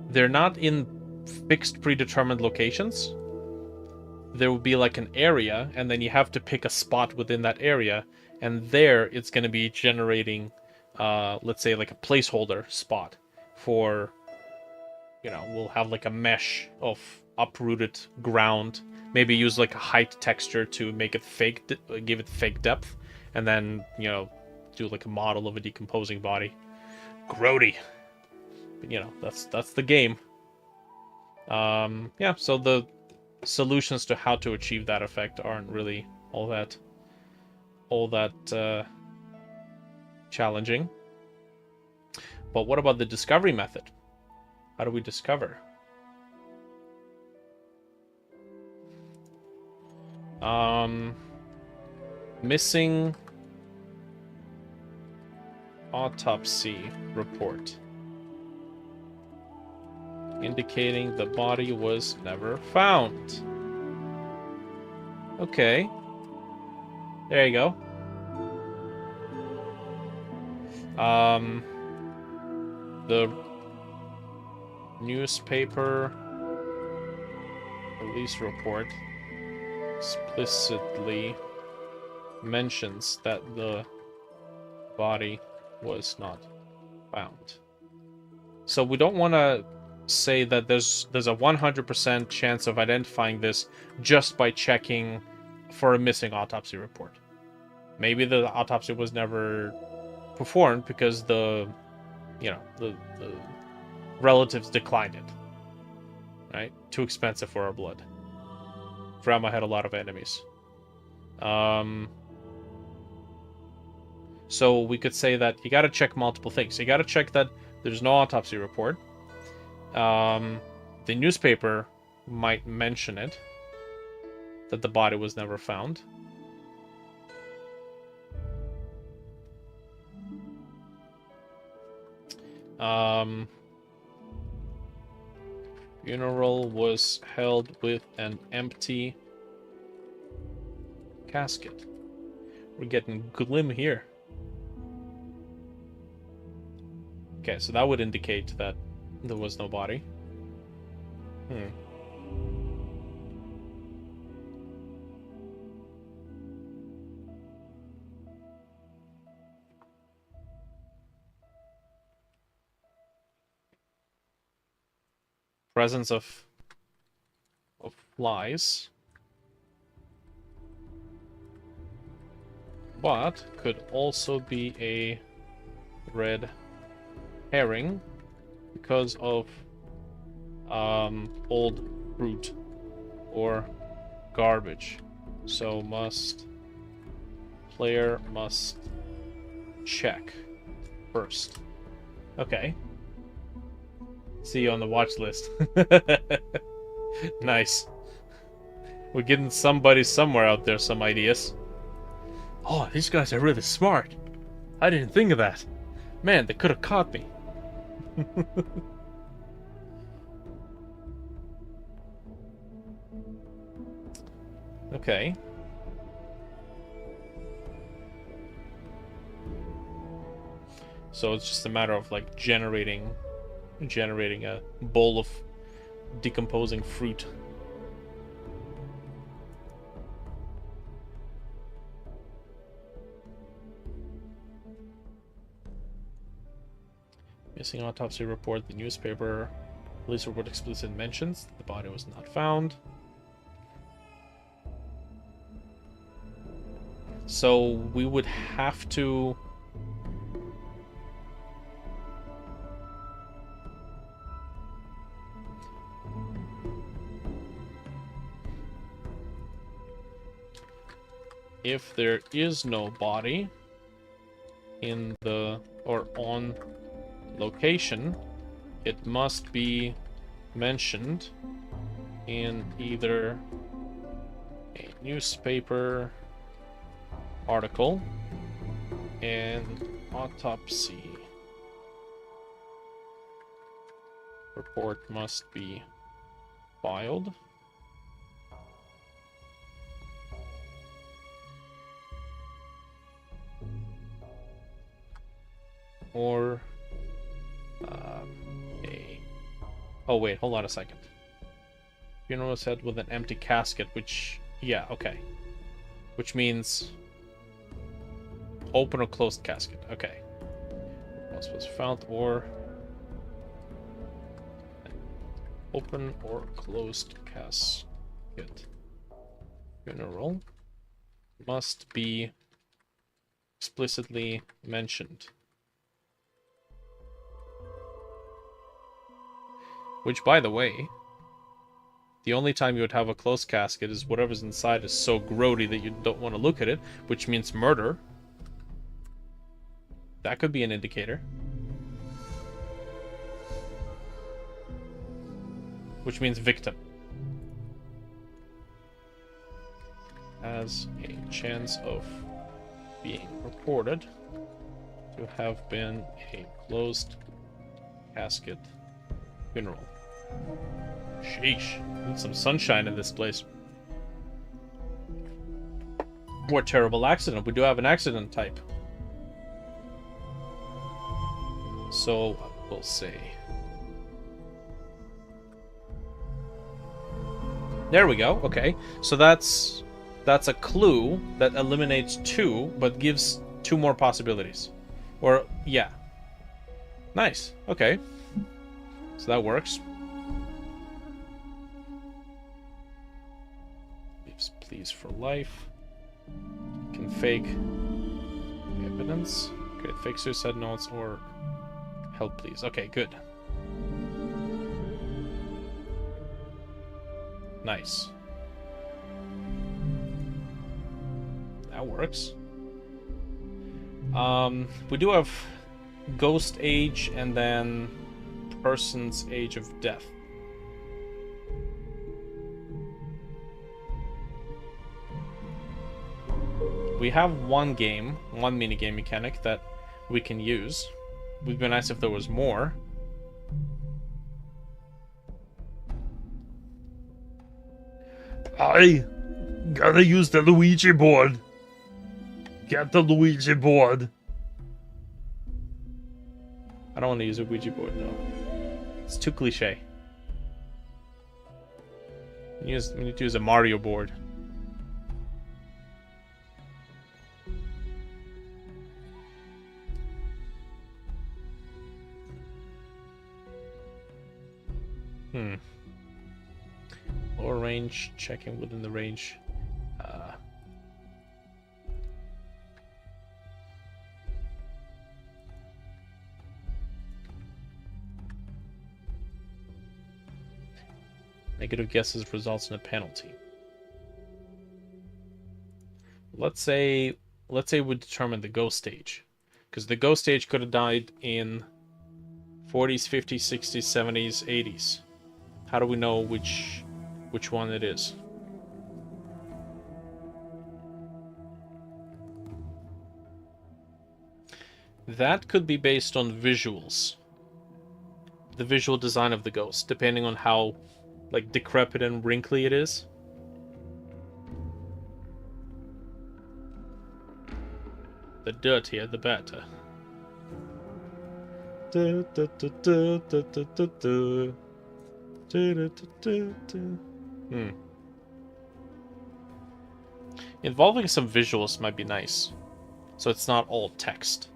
they're not in fixed predetermined locations. There will be like an area, and then you have to pick a spot within that area, and there it's going to be generating, let's say like a placeholder spot for, you know, we'll have like a mesh of uprooted ground. Maybe use like a height texture to make it fake, give it fake depth, and then, you know, do like a model of a decomposing body. Grody. But, you know, that's the game. Yeah, so the solutions to how to achieve that effect aren't really all that challenging. But what about the discovery method? How do we discover? Missing autopsy report indicating the body was never found. Okay. There you go. The newspaper police report explicitly mentions that the body was not found. So we don't want to say that there's a 100% chance of identifying this just by checking for a missing autopsy report. Maybe the autopsy was never performed because the relatives declined it. Right? Too expensive for our blood. Grandma had a lot of enemies. So we could say that you got to check multiple things. You got to check that there's no autopsy report. The newspaper might mention it, that the body was never found. Funeral was held with an empty casket. We're getting glim here. Okay, so that would indicate that there was no body. Presence of flies. But could also be a red herring because of old fruit or garbage. So player must check first. Okay. See you on the watch list. Nice. We're getting somebody somewhere out there some ideas. Oh, these guys are really smart. I didn't think of that. Man, they could have caught me. Okay. So it's just a matter of like generating a bowl of decomposing fruit. Missing autopsy report. The newspaper police report explicit mentions the body was not found. So we would have to if there is no body in the or on location, it must be mentioned in either a newspaper article and autopsy report must be filed. Or oh wait, hold on a second. Funeral was held with an empty casket, which okay. Which means open or closed casket. Okay. Was found or Open or closed casket funeral must be explicitly mentioned. Which, by the way, the only time you would have a closed casket is whatever's inside is so grody that you don't want to look at it, which means murder. That could be an indicator. Which means victim. Has a chance of being reported to have been a closed casket funeral. Sheesh. Need some sunshine in this place. What terrible accident. We do have an accident type. So, we'll say... There we go. Okay. So that's a clue that eliminates 2, but gives 2 more possibilities. Or, yeah. Nice. Okay. So that works. Leaves pleas for life. Can fake evidence. Create fake suicide notes or help please. Okay, good. Nice. That works. We do have ghost age and then person's age of death. We have one minigame mechanic that we can use. It would be nice if there was more. I gotta use the Luigi board. Get the Luigi board. I don't want to use a Ouija board, though. It's too cliche. We need to use a Mario board. Lower range, checking within the range. Negative guesses results in a penalty. Let's say we determine the ghost stage, because the ghost stage could have died in 40s, 50s, 60s, 70s, 80s. How do we know which one it is? That could be based on visuals. The visual design of the ghost, depending on how like decrepit and wrinkly it is. The dirtier, the better. Involving some visuals might be nice, so it's not all text.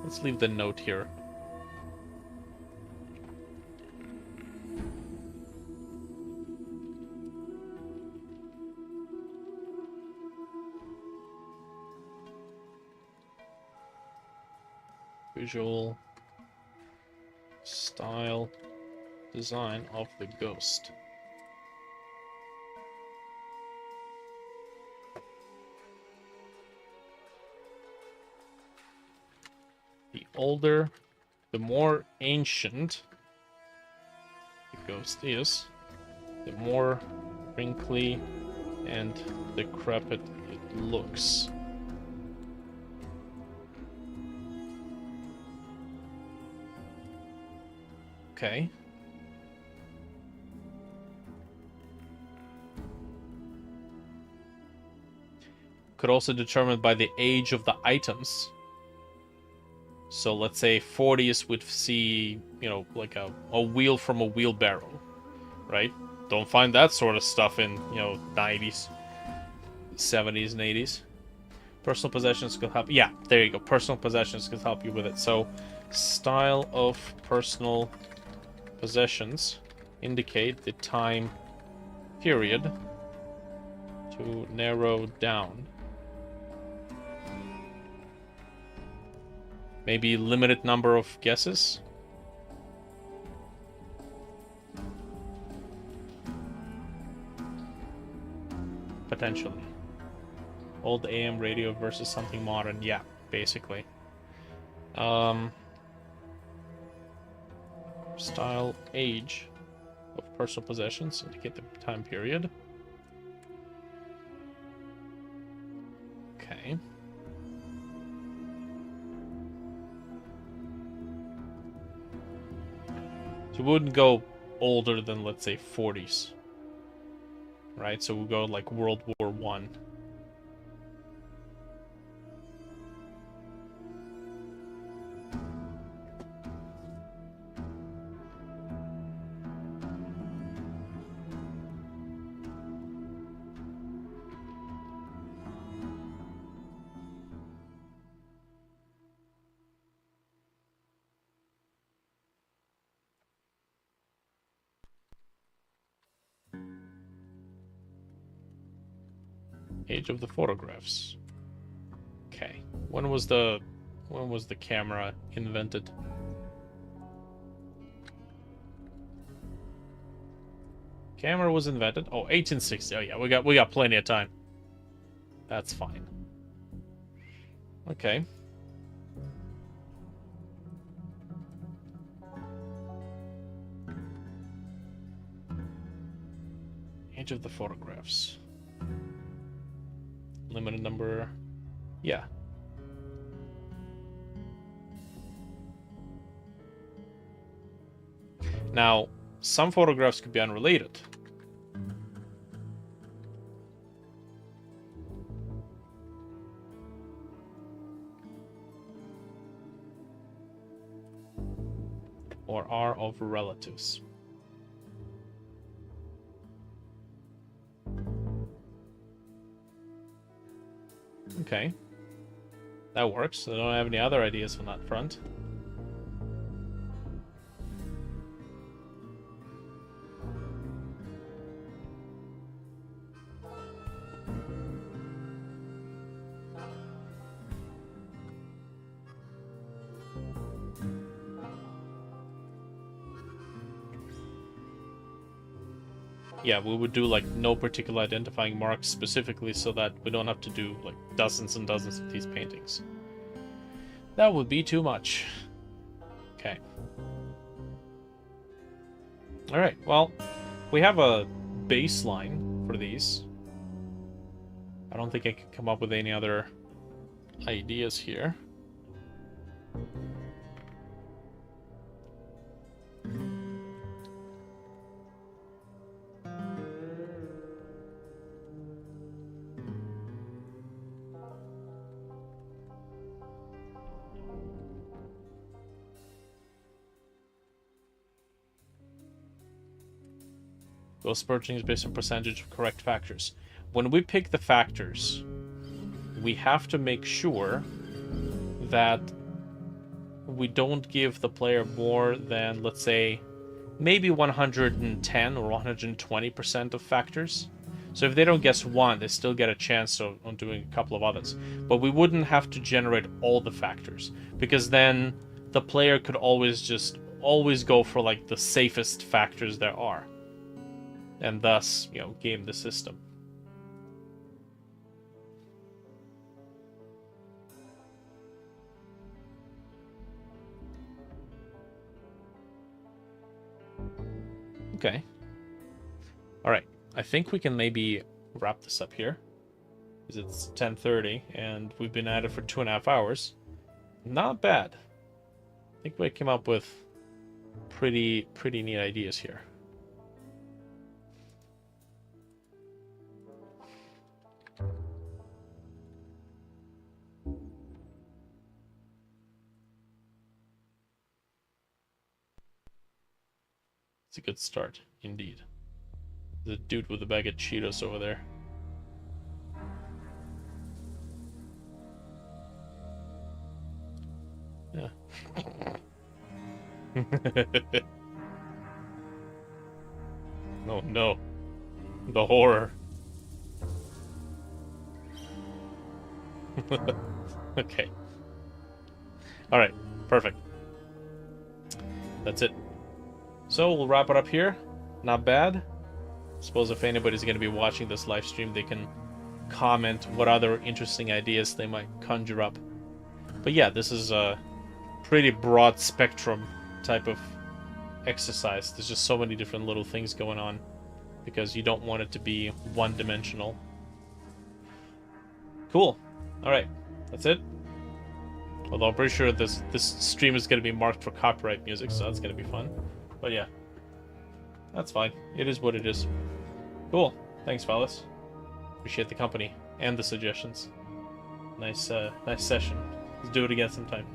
Let's leave the note here. Visual style design of the ghost. The older, the more ancient the ghost is, the more wrinkly and decrepit it looks. Okay. Could also determine by the age of the items. So let's say 40s would see, you know, like a wheel from a wheelbarrow, right? Don't find that sort of stuff in, you know, 90s. 70s and 80s. Personal possessions could help. Yeah, there you go. Personal possessions could help you with it. So, style of personal possessions indicate the time period to narrow down. Maybe limited number of guesses? Potentially. Old AM radio versus something modern. Yeah, basically. Style, age of personal possessions indicate the time period. Okay. So we wouldn't go older than, let's say, 40s. Right? So we'll go like World War One. Age of the photographs. Okay. When was the camera invented? Camera was invented. Oh, 1860. Oh yeah, we got plenty of time. That's fine. Okay. Age of the photographs. Limited number. Yeah. Now, some photographs could be unrelated. Or are of relatives. Okay. That works. I don't have any other ideas on that front. Yeah, we would do like no particular identifying marks specifically so that we don't have to do like dozens and dozens of these paintings. That would be too much. Okay. Alright, well, we have a baseline for these. I don't think I can come up with any other ideas here. Ghost purging is based on percentage of correct factors. When we pick the factors, we have to make sure that we don't give the player more than, let's say, maybe 110 or 120% of factors. So if they don't guess one, they still get a chance on doing a couple of others. But we wouldn't have to generate all the factors, because then the player could always go for like the safest factors there are. And thus, game the system. Okay. Alright. I think we can maybe wrap this up here. Because it's 10:30 and we've been at it for 2.5 hours. Not bad. I think we came up with pretty neat ideas here. It's a good start, indeed. The dude with the bag of Cheetos over there. Oh no. The horror. Okay. Alright, perfect. That's it. So we'll wrap it up here. Not bad. Suppose if anybody's going to be watching this live stream, they can comment what other interesting ideas they might conjure up. But yeah, this is a pretty broad spectrum type of exercise. There's just so many different little things going on because you don't want it to be one-dimensional. Cool. Alright, that's it. Although I'm pretty sure this stream is going to be marked for copyright music, so that's going to be fun. But yeah, that's fine. It is what it is. Cool. Thanks, fellas. Appreciate the company and the suggestions. Nice session. Let's do it again sometime.